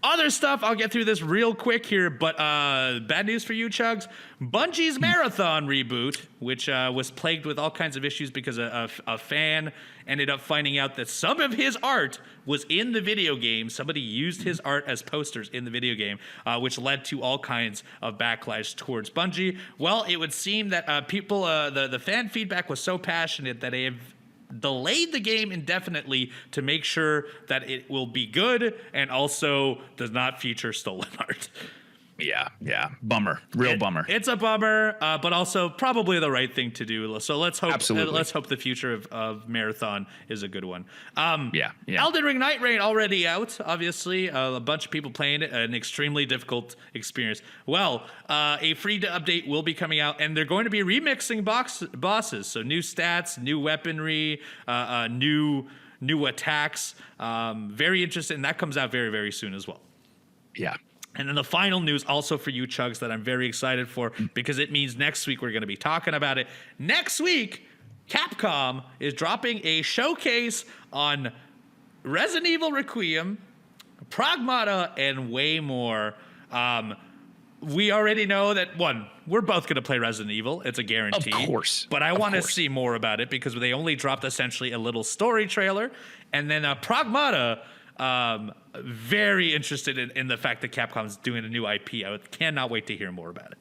A: Other stuff, I'll get through this real quick here, but bad news for you, Chugs. Bungie's Marathon reboot, which was plagued with all kinds of issues because a fan ended up finding out that some of his art was in the video game. Somebody used his art as posters in the video game, which led to all kinds of backlash towards Bungie. Well, it would seem that the fan feedback was so passionate that they have delayed the game indefinitely to make sure that it will be good and also does not feature stolen art.
B: Yeah. Bummer. Real bummer.
A: It's a bummer, but also probably the right thing to do. So let's hope.
B: Absolutely.
A: Let's hope the future of Marathon is a good one.
B: Yeah.
A: Elden Ring Night Rain already out. Obviously, a bunch of people playing it. An extremely difficult experience. Well, a free update will be coming out, and they're going to be remixing bosses. So new stats, new weaponry, new attacks. Very interesting. And that comes out very, very soon as well.
B: Yeah.
A: And then the final news also for you, Chugs, that I'm very excited for, because it means next week we're going to be talking about it. Next week, Capcom is dropping a showcase on Resident Evil Requiem, Pragmata, and way more. We already know that, we're both going to play Resident Evil. It's a guarantee.
B: Of course.
A: But I want to see more about it because they only dropped essentially a little story trailer. And then Pragmata, very interested in the fact that Capcom's doing a new IP. I cannot wait to hear more about it.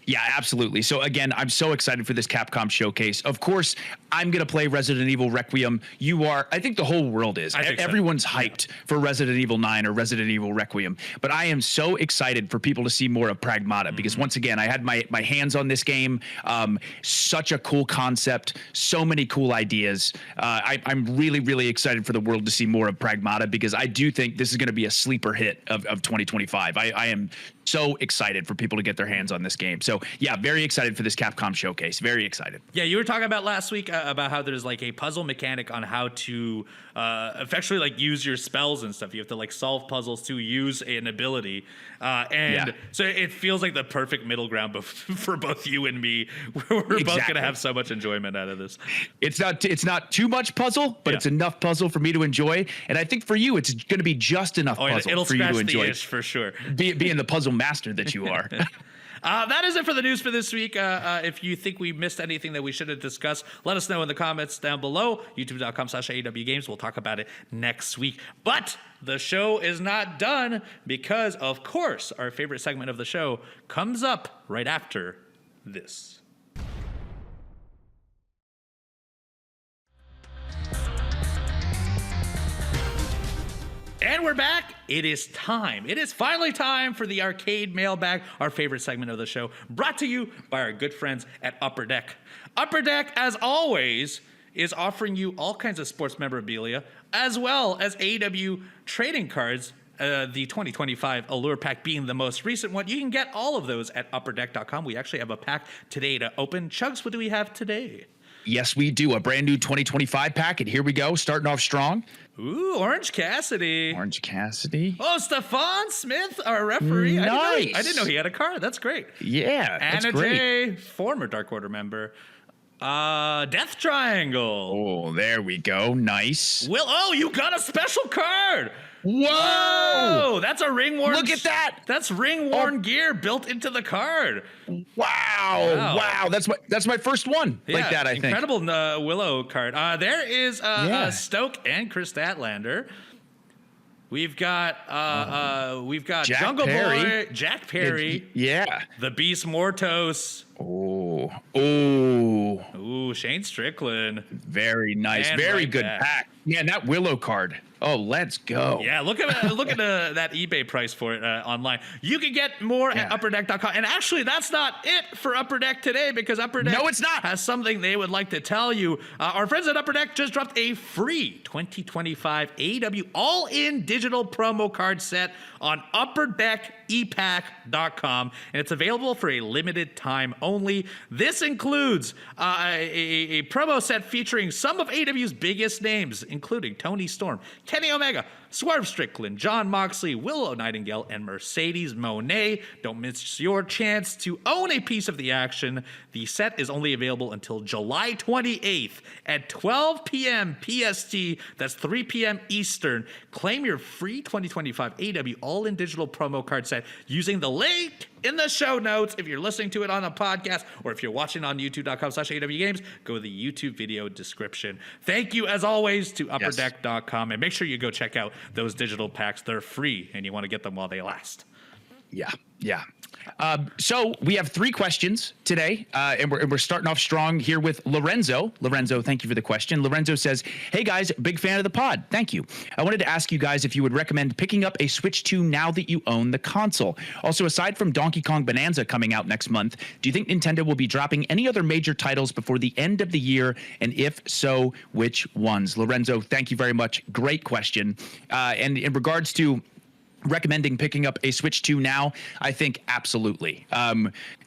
B: Yeah, absolutely. So again, I'm so excited for this Capcom showcase. Of course, I'm going to play Resident Evil Requiem. You are. I think the whole world is. Everyone's hyped for Resident Evil 9 or Resident Evil Requiem. But I am so excited for people to see more of Pragmata because once again, I had my hands on this game. Such a cool concept. So many cool ideas. I'm really, really excited for the world to see more of Pragmata because I do think this is going to be a sleeper hit of 2025. I am so excited for people to get their hands on this game. So yeah, very excited for this Capcom showcase. Very excited.
A: Yeah, you were talking about last week about how there's like a puzzle mechanic on how to effectively like use your spells and stuff. You have to like solve puzzles to use an ability. So it feels like the perfect middle ground for both you and me. We're both going to have so much enjoyment out of this.
B: It's not too much puzzle, but it's enough puzzle for me to enjoy. And I think for you, it's going to be just enough puzzle for you to enjoy.
A: Itch for sure.
B: Being the puzzle master that you are.
A: That is it for the news for this week. If you think we missed anything that we should have discussed, let us know in the comments down below. YouTube.com/AWGames. We'll talk about it next week. But the show is not done because, of course, our favorite segment of the show comes up right after this. And we're back. It is time. It is finally time for the Arcade Mailbag, our favorite segment of the show, brought to you by our good friends at Upper Deck. Upper Deck, as always, is offering you all kinds of sports memorabilia, as well as AEW trading cards, the 2025 Allure Pack being the most recent one. You can get all of those at upperdeck.com. We actually have a pack today to open. Chugs, what do we have today?
B: Yes, we do. A brand new 2025 pack, and here we go, starting off strong.
A: Ooh, Orange Cassidy. Oh, Stephon Smith, our referee.
B: Nice.
A: I didn't know he had a card. That's great.
B: Yeah, that's
A: Anna
B: great.
A: Jay, former Dark Order member. Death Triangle.
B: Oh, there we go. Nice.
A: You got a special card.
B: Whoa!
A: That's a ring worn.
B: Look at that.
A: That's ring worn gear built into the card.
B: Wow. That's my first one like that. I think
A: incredible Willow card. There is Stoke and Chris Statlander. We've got
B: Jack
A: Jungle
B: Perry.
A: Boy, Jack Perry.
B: Yeah.
A: The Beast Mortos.
B: Oh.
A: Shane Strickland.
B: Very nice.
A: And
B: Very
A: right
B: good
A: back.
B: pack. Man, that Willow card. Oh, let's go.
A: Yeah, look at that eBay price for it online. You can get more at upperdeck.com. And actually, that's not it for Upper Deck today, because Upper Deck has something they would like to tell you. Our friends at Upper Deck just dropped a free 2025 AEW all-in digital promo card set on upperdeckepack.com, and it's available for a limited time only. This includes a promo set featuring some of AEW's biggest names, including Tony Storm, Kenny Omega, Swerve Strickland, John Moxley, Willow Nightingale, and Mercedes Moné. Don't miss your chance to own a piece of the action. The set is only available until July 28th at 12 p.m. PST. That's 3 p.m. Eastern. Claim your free 2025 AEW all-in digital promo card set using the link in the show notes. If you're listening to it on a podcast, or if you're watching on youtube.com/AWGames, go to the YouTube video description. Thank you, as always, to upperdeck.com, and make sure you go check out those digital packs. They're free, and you want to get them while they last.
B: Yeah. Yeah. So we have 3 questions today, and we're starting off strong here with Lorenzo. Lorenzo, thank you for the question. Lorenzo says, "Hey guys, big fan of the pod. Thank you. I wanted to ask you guys if you would recommend picking up a Switch 2 now that you own the console. Also, aside from Donkey Kong Bananza coming out next month, do you think Nintendo will be dropping any other major titles before the end of the year? And if so, which ones?" Lorenzo, thank you very much. Great question. And in regards to recommending picking up a Switch 2 now, I think absolutely.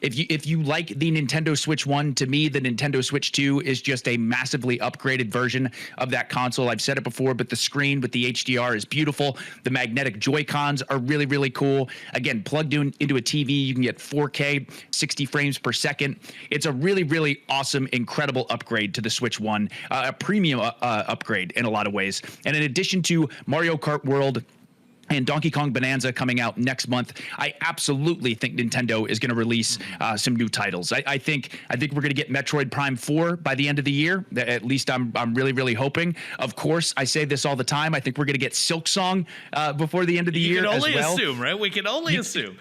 B: If you like the Nintendo Switch 1, to me, the Nintendo Switch 2 is just a massively upgraded version of that console. I've said it before, but the screen with the HDR is beautiful. The magnetic Joy-Cons are really, really cool. Again, plugged into a TV, you can get 4K, 60 frames per second. It's a really, really awesome, incredible upgrade to the Switch 1, a premium upgrade in a lot of ways. And in addition to Mario Kart World and Donkey Kong Bananza coming out next month, I absolutely think Nintendo is going to release some new titles. I think we're going to get Metroid Prime 4 by the end of the year. At least I'm really, really hoping. Of course, I say this all the time. I think we're going to get Silksong before the end of the year as well.
A: You can only assume, right? We can only assume.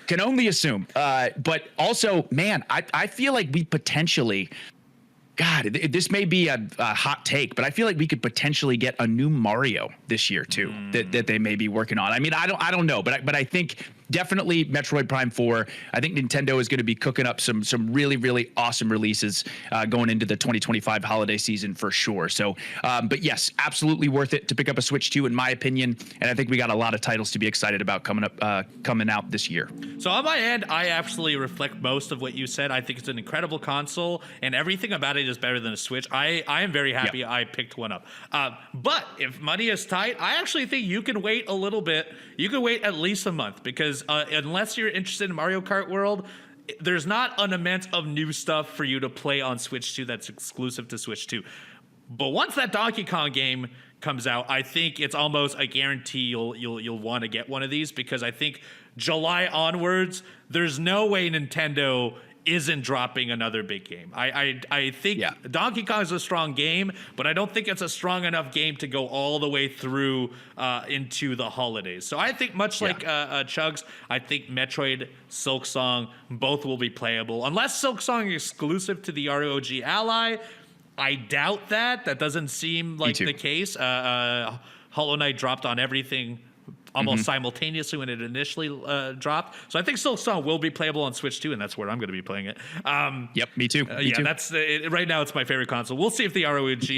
B: Can only assume. But also, man, I feel like we potentially... God, this may be a hot take, but I feel like we could potentially get a new Mario this year too, that they may be working on. I mean, I don't know, but I think definitely Metroid Prime 4. I think Nintendo is going to be cooking up some really, really awesome releases going into the 2025 holiday season for sure. So, but yes, absolutely worth it to pick up a Switch 2 in my opinion, and I think we got a lot of titles to be excited about coming out this year.
A: So on my end, I absolutely reflect most of what you said. I think it's an incredible console, and everything about it is better than a Switch. I am very happy I picked one up. But if money is tight, I actually think you can wait a little bit. You can wait at least a month because unless you're interested in Mario Kart World, there's not an immense of new stuff for you to play on Switch 2 that's exclusive to Switch 2. But once that Donkey Kong game comes out, I think it's almost a guarantee you'll want to get one of these, because I think July onwards, there's no way Nintendo isn't dropping another big game. I think Donkey Kong is a strong game, but I don't think it's a strong enough game to go all the way through into the holidays. So I think much like Chugs, I think Metroid, Silksong, both will be playable. Unless Silksong is exclusive to the ROG Ally, I doubt that. That doesn't seem like the case. Hollow Knight dropped on everything almost simultaneously when it initially dropped. So I think Silksong will be playable on Switch 2, and that's where I'm going to be playing it.
B: Yep, me too. Me too.
A: That's right now it's my favorite console. We'll see if the ROG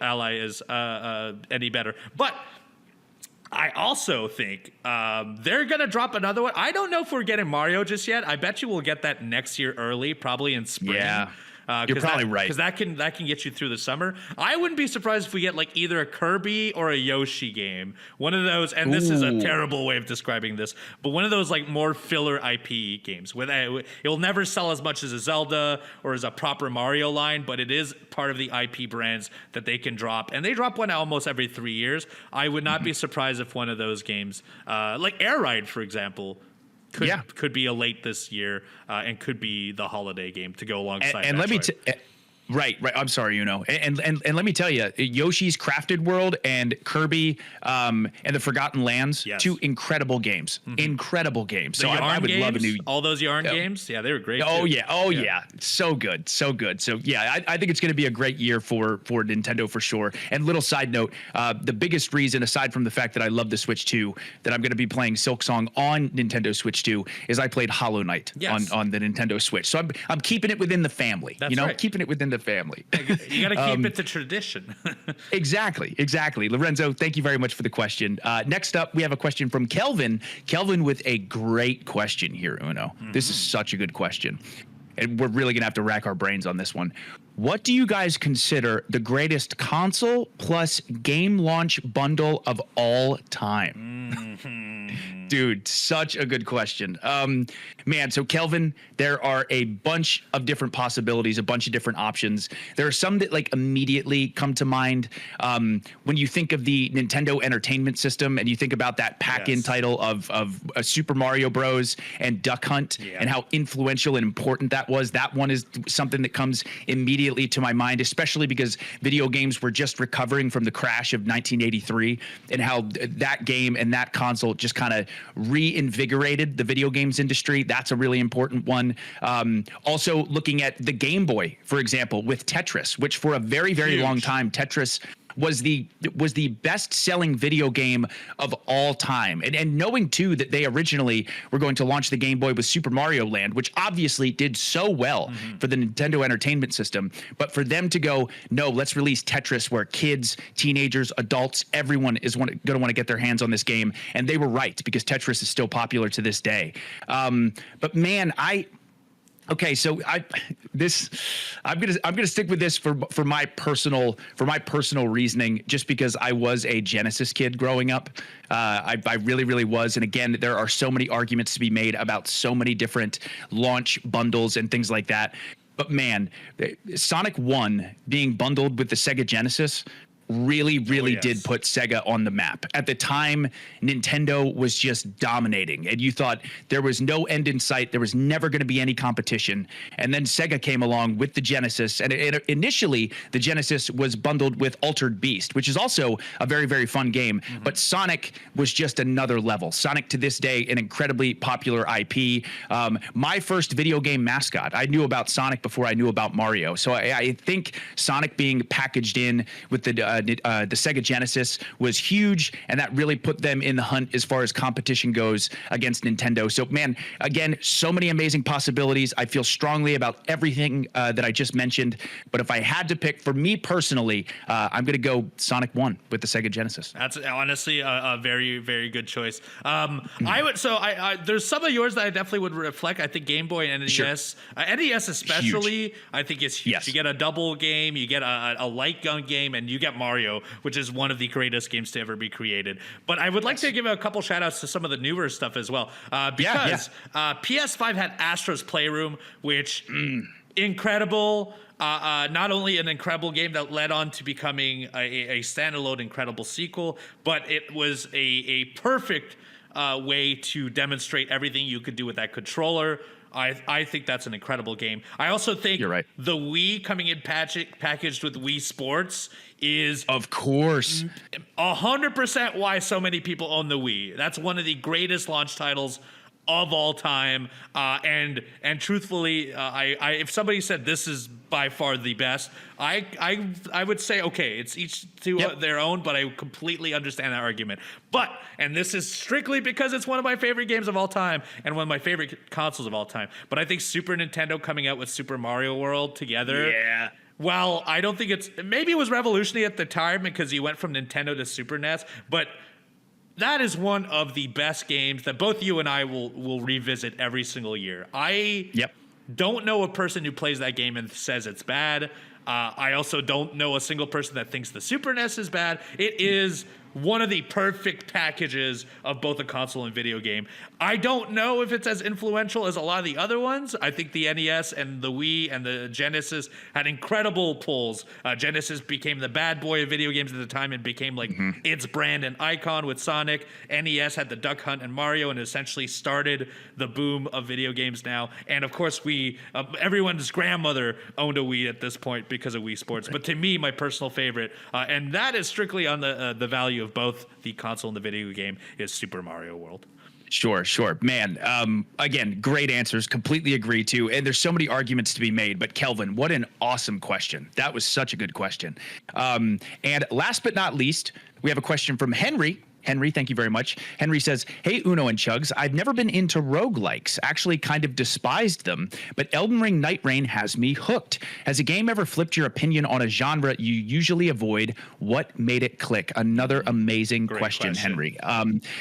A: Ally is any better. But I also think they're going to drop another one. I don't know if we're getting Mario just yet. I bet you we'll get that next year early, probably in spring.
B: Yeah. You're probably right.
A: Because that can get you through the summer. I wouldn't be surprised if we get like either a Kirby or a Yoshi game. One of those, and this is a terrible way of describing this, but one of those like more filler IP games. It will never sell as much as a Zelda or as a proper Mario line, but it is part of the IP brands that they can drop. And they drop one almost every 3 years. I would not be surprised if one of those games, like Air Ride, for example, could be a late this year and could be the holiday game to go alongside.
B: And let me right. I'm sorry, Uno. And let me tell you, Yoshi's Crafted World and Kirby and the Forgotten Lands, 2 incredible games. Incredible games.
A: So I would love a new all those Yarn games. Yeah, they were great.
B: Oh too. Yeah. So good. So yeah, I think it's going to be a great year for Nintendo for sure. And little side note, the biggest reason, aside from the fact that I love the Switch 2, that I'm going to be playing Silksong on Nintendo Switch 2 is I played Hollow Knight on the Nintendo Switch. So I'm keeping it within the family.
A: That's right.
B: Keeping it within the family.
A: You got to keep it to tradition.
B: Exactly. Lorenzo, thank you very much for the question. Next up, we have a question from Kelvin. Kelvin with a great question here, Uno. This is such a good question. And we're really going to have to rack our brains on this one. What do you guys consider the greatest console plus game launch bundle of all time? Dude, such a good question. Man, so Kelvin, there are a bunch of different possibilities, a bunch of different options. There are some that like immediately come to mind when you think of the Nintendo Entertainment System and you think about that pack-in title of Super Mario Bros. And Duck Hunt and how influential and important that was. That one is something that comes immediately to my mind, especially because video games were just recovering from the crash of 1983 and how that game and that console just kind of reinvigorated the video games industry. That's a really important one. Also looking at the Game Boy, for example, with Tetris, which for a very, very long time, Tetris was the best-selling video game of all time. And knowing, too, that they originally were going to launch the Game Boy with Super Mario Land, which obviously did so well for the Nintendo Entertainment System. But for them to go, no, let's release Tetris, where kids, teenagers, adults, everyone is going to want to get their hands on this game. And they were right, because Tetris is still popular to this day. But, man, okay, so I'm gonna stick with this for my personal reasoning, just because I was a Genesis kid growing up. I really, really was. And again, there are so many arguments to be made about so many different launch bundles and things like that. But man, Sonic 1 being bundled with the Sega Genesis really did put Sega on the map. At the time, Nintendo was just dominating, and you thought there was no end in sight. There was never going to be any competition. And then Sega came along with the Genesis, and initially the Genesis was bundled with Altered Beast, which is also a very, very fun game. But Sonic was just another level. Sonic, to this day, an incredibly popular IP. My first video game mascot, I knew about Sonic before I knew about Mario. So I think Sonic being packaged in with the Sega Genesis was huge, and that really put them in the hunt as far as competition goes against Nintendo. So, man, again, so many amazing possibilities. I feel strongly about everything that I just mentioned, but if I had to pick, for me personally, I'm going to go Sonic 1 with the Sega Genesis.
A: That's honestly a very, very good choice. I would, there's some of yours that I definitely would reflect. I think Game Boy and NES,
B: Sure.
A: NES especially, huge. I think is huge.
B: Yes.
A: You get a double game, you get a light gun game, and you get Mario, which is one of the greatest games to ever be created. But I would like to give a couple shout outs to some of the newer stuff as well. Because PS5 had Astro's Playroom, which incredible. Not only an incredible game that led on to becoming a standalone incredible sequel, but it was a perfect way to demonstrate everything you could do with that controller. I think that's an incredible game. I also think
B: You're right.
A: The Wii coming in packaged with Wii Sports is,
B: of course,
A: 100% why so many people own the Wii. That's one of the greatest launch titles of all time. And truthfully, if somebody said this is by far the best, I would say, okay, it's each to their own, but I completely understand that argument. But, and this is strictly because it's one of my favorite games of all time and one of my favorite consoles of all time, but I think Super Nintendo coming out with Super Mario World together.
B: Yeah.
A: Well, I don't think maybe it was revolutionary at the time because you went from Nintendo to Super NES, but that is one of the best games that both you and I will revisit every single year. I don't know a person who plays that game and says it's bad. I also don't know a single person that thinks the Super NES is bad. It is one of the perfect packages of both a console and video game. I don't know if it's as influential as a lot of the other ones. I think the NES and the Wii and the Genesis had incredible pulls. Genesis became the bad boy of video games at the time and became like its brand and icon with Sonic. NES had the Duck Hunt and Mario and essentially started the boom of video games now. And of course, everyone's grandmother owned a Wii at this point because of Wii Sports. But to me, my personal favorite, and that is strictly on the value of both the console and the video game, is Super Mario World.
B: Sure. Man, again, great answers. Completely agree too. And there's so many arguments to be made. But Kelvin, what an awesome question. That was such a good question. And last but not least, we have a question from Henry. Henry, thank you very much. Henry says, hey, Uno and Chugs, I've never been into roguelikes, actually kind of despised them, but Elden Ring Night Rain has me hooked. Has a game ever flipped your opinion on a genre you usually avoid? What made it click? Another amazing question, Henry.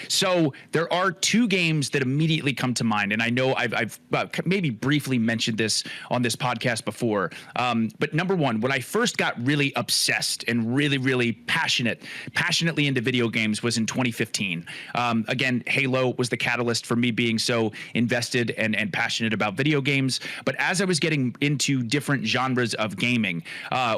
B: So there are two games that immediately come to mind, and I know I've maybe briefly mentioned this on this podcast before, but number one, when I first got really obsessed and really passionately into video games was in 2015. Again, Halo was the catalyst for me being so invested and passionate about video games. But as I was getting into different genres of gaming,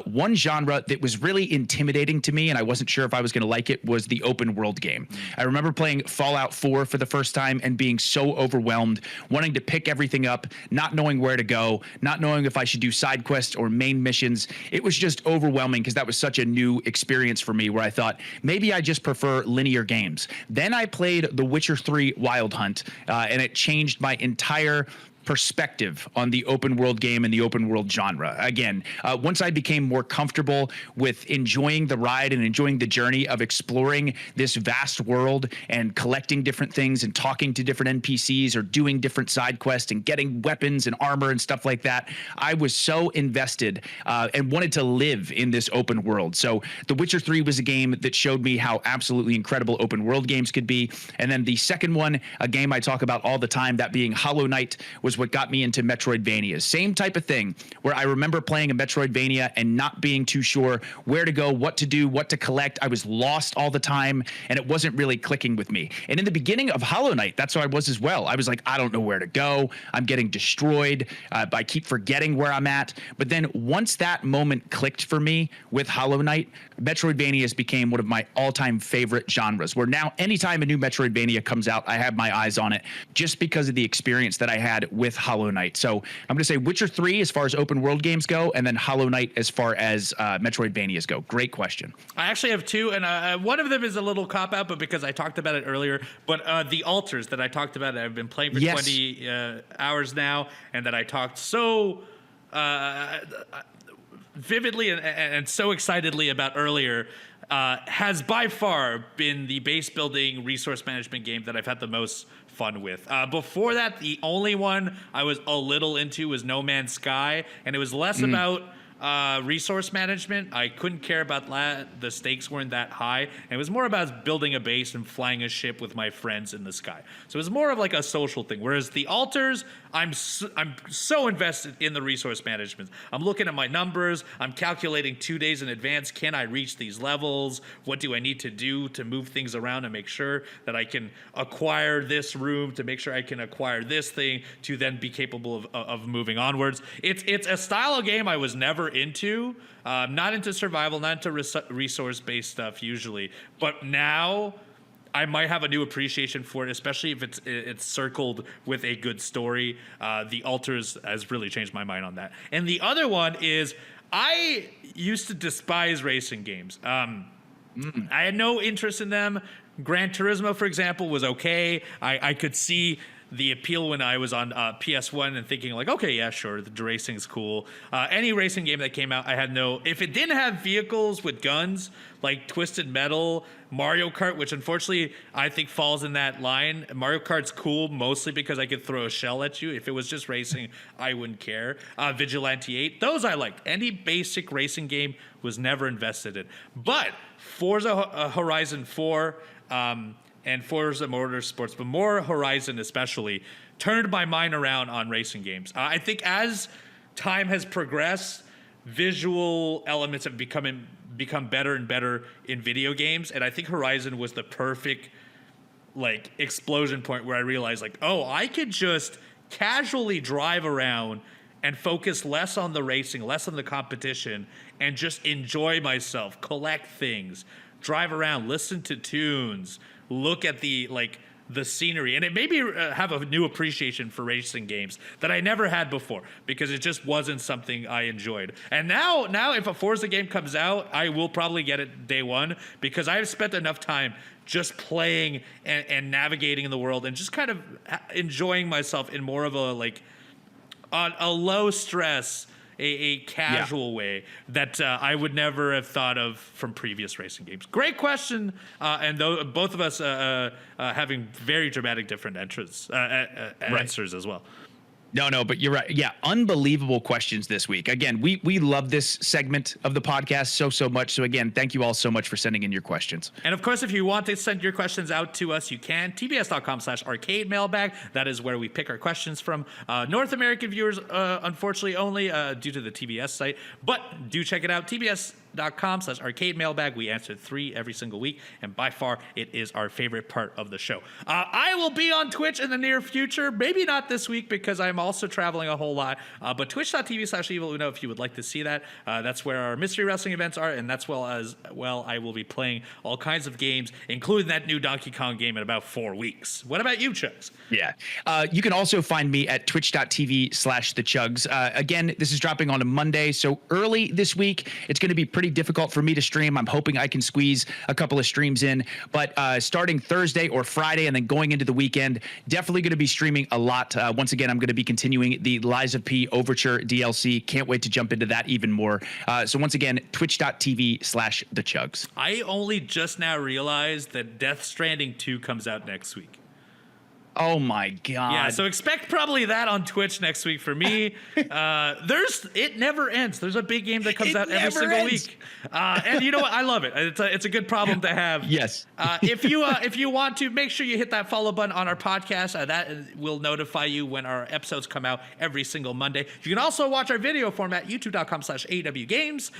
B: one genre that was really intimidating to me, and I wasn't sure if I was going to like it, was the open world game. I remember playing Fallout 4 for the first time and being so overwhelmed, wanting to pick everything up, not knowing where to go, not knowing if I should do side quests or main missions. It was just overwhelming because that was such a new experience for me where I thought maybe I just prefer linear earlier games. Then I played The Witcher 3 Wild Hunt, and it changed my entire perspective on the open world game and the open world genre. Again, once I became more comfortable with enjoying the ride and enjoying the journey of exploring this vast world and collecting different things and talking to different NPCs or doing different side quests and getting weapons and armor and stuff like that, I was so invested and wanted to live in this open world. So The Witcher 3 was a game that showed me how absolutely incredible open world games could be. And then the second one, a game I talk about all the time, that being Hollow Knight, was what got me into Metroidvanias. Same type of thing, where I remember playing a Metroidvania and not being too sure where to go, what to do, what to collect. I was lost all the time, and it wasn't really clicking with me. And in the beginning of Hollow Knight, that's how I was as well. I was like, I don't know where to go. I'm getting destroyed. I keep forgetting where I'm at. But then once that moment clicked for me with Hollow Knight, Metroidvanias became one of my all-time favorite genres, where now anytime a new Metroidvania comes out, I have my eyes on it just because of the experience that I had with Hollow Knight. So I'm going to say Witcher 3 as far as open world games go, and then Hollow Knight as far as Metroidvanias go. Great question.
A: I actually have two, and one of them is a little cop-out, but because I talked about it earlier, but the Altars that I talked about, I've been playing for 20 hours now, and that I talked so vividly and so excitedly about earlier, has by far been the base building resource management game that I've had the most fun with. Before that, the only one I was a little into was No Man's Sky, and it was less about resource management. I couldn't care about that. The stakes weren't that high. And it was more about building a base and flying a ship with my friends in the sky. So it was more of like a social thing. Whereas the Altars, I'm so invested in the resource management. I'm looking at my numbers. I'm calculating 2 days in advance. Can I reach these levels? What do I need to do to move things around and make sure that I can acquire this room, to make sure I can acquire this thing, to then be capable of moving onwards. It's a style of game I was never into. Not into survival, not into resource-based stuff usually. But now I might have a new appreciation for it, especially if it's circled with a good story. The Altars has really changed my mind on that. And the other one is, I used to despise racing games. I had no interest in them. Gran Turismo, for example, was okay. I could see the appeal when I was on PS1 and thinking like, okay, yeah, sure, the racing's cool. Any racing game that came out, I had no. If it didn't have vehicles with guns like Twisted Metal, Mario Kart, which unfortunately I think falls in that line. Mario Kart's cool mostly because I could throw a shell at you. If it was just racing, I wouldn't care. Vigilante 8, those I liked. Any basic racing game was never invested in. But Forza Horizon 4, and Forza Motorsports, but more Horizon especially, turned my mind around on racing games. I think as time has progressed, visual elements have become better and better in video games, and I think Horizon was the perfect like explosion point where I realized like, oh, I could just casually drive around and focus less on the racing, less on the competition, and just enjoy myself, collect things, drive around, listen to tunes, look at the scenery, and it made me have a new appreciation for racing games that I never had before, because it just wasn't something I enjoyed. And now if a Forza game comes out, I will probably get it day one, because I've spent enough time just playing and navigating in the world and just kind of enjoying myself in more of a low stress, a casual way that I would never have thought of from previous racing games. Great question, and both of us having very dramatic different answers as well.
B: No, but you're right. Yeah, unbelievable questions this week. Again, we love this segment of the podcast so much. So again, thank you all so much for sending in your questions.
A: And of course, if you want to send your questions out to us, you can. tbs.com/arcade mailbag. That is where we pick our questions from. North American viewers, unfortunately, only due to the TBS site. But do check it out. tbs.com/arcade mailbag. We answer 3 every single week, and by far it is our favorite part of the show. I will be on Twitch in the near future, maybe not this week because I'm also traveling a whole lot, but twitch.tv/eviluno if you would like to see that. That's where our mystery wrestling events are, and that's I will be playing all kinds of games, including that new Donkey Kong game in about 4 weeks. What about you, Chugs?
B: Yeah. You can also find me at twitch.tv/thechugs. Again, this is dropping on a Monday, so early this week. It's going to be pretty pretty difficult for me to stream. I'm hoping I can squeeze a couple of streams in, but starting Thursday or Friday and then going into the weekend, definitely going to be streaming a lot. Once again, I'm going to be continuing the Lies of P Overture DLC. Can't wait to jump into that even more. So once again, twitch.tv/thechugs.
A: I only just now realized that Death Stranding 2 comes out next week.
B: Oh my God.
A: Yeah, so expect probably that on Twitch next week for me. It never ends. There's a big game that comes out every single week. And you know what? I love it. It's a good problem to have.
B: Yes.
A: If you want to, make sure you hit that follow button on our podcast. That will notify you when our episodes come out every single Monday. You can also watch our video format, youtube.com/awgames.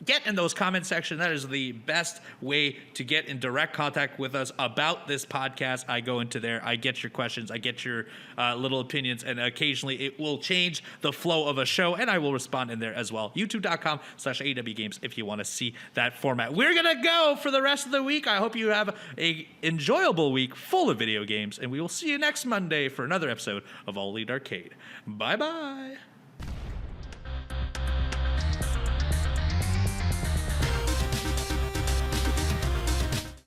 A: Get in those comment section. That is the best way to get in direct contact with us about this podcast. I go into there. I get your questions. I get your little opinions, and occasionally it will change the flow of a show, and I will respond in there as well. youtube.com/awgames if you want to see that format. We're going to go for the rest of the week. I hope you have a enjoyable week full of video games, and we will see you next Monday for another episode of All Elite Arcade. Bye-bye.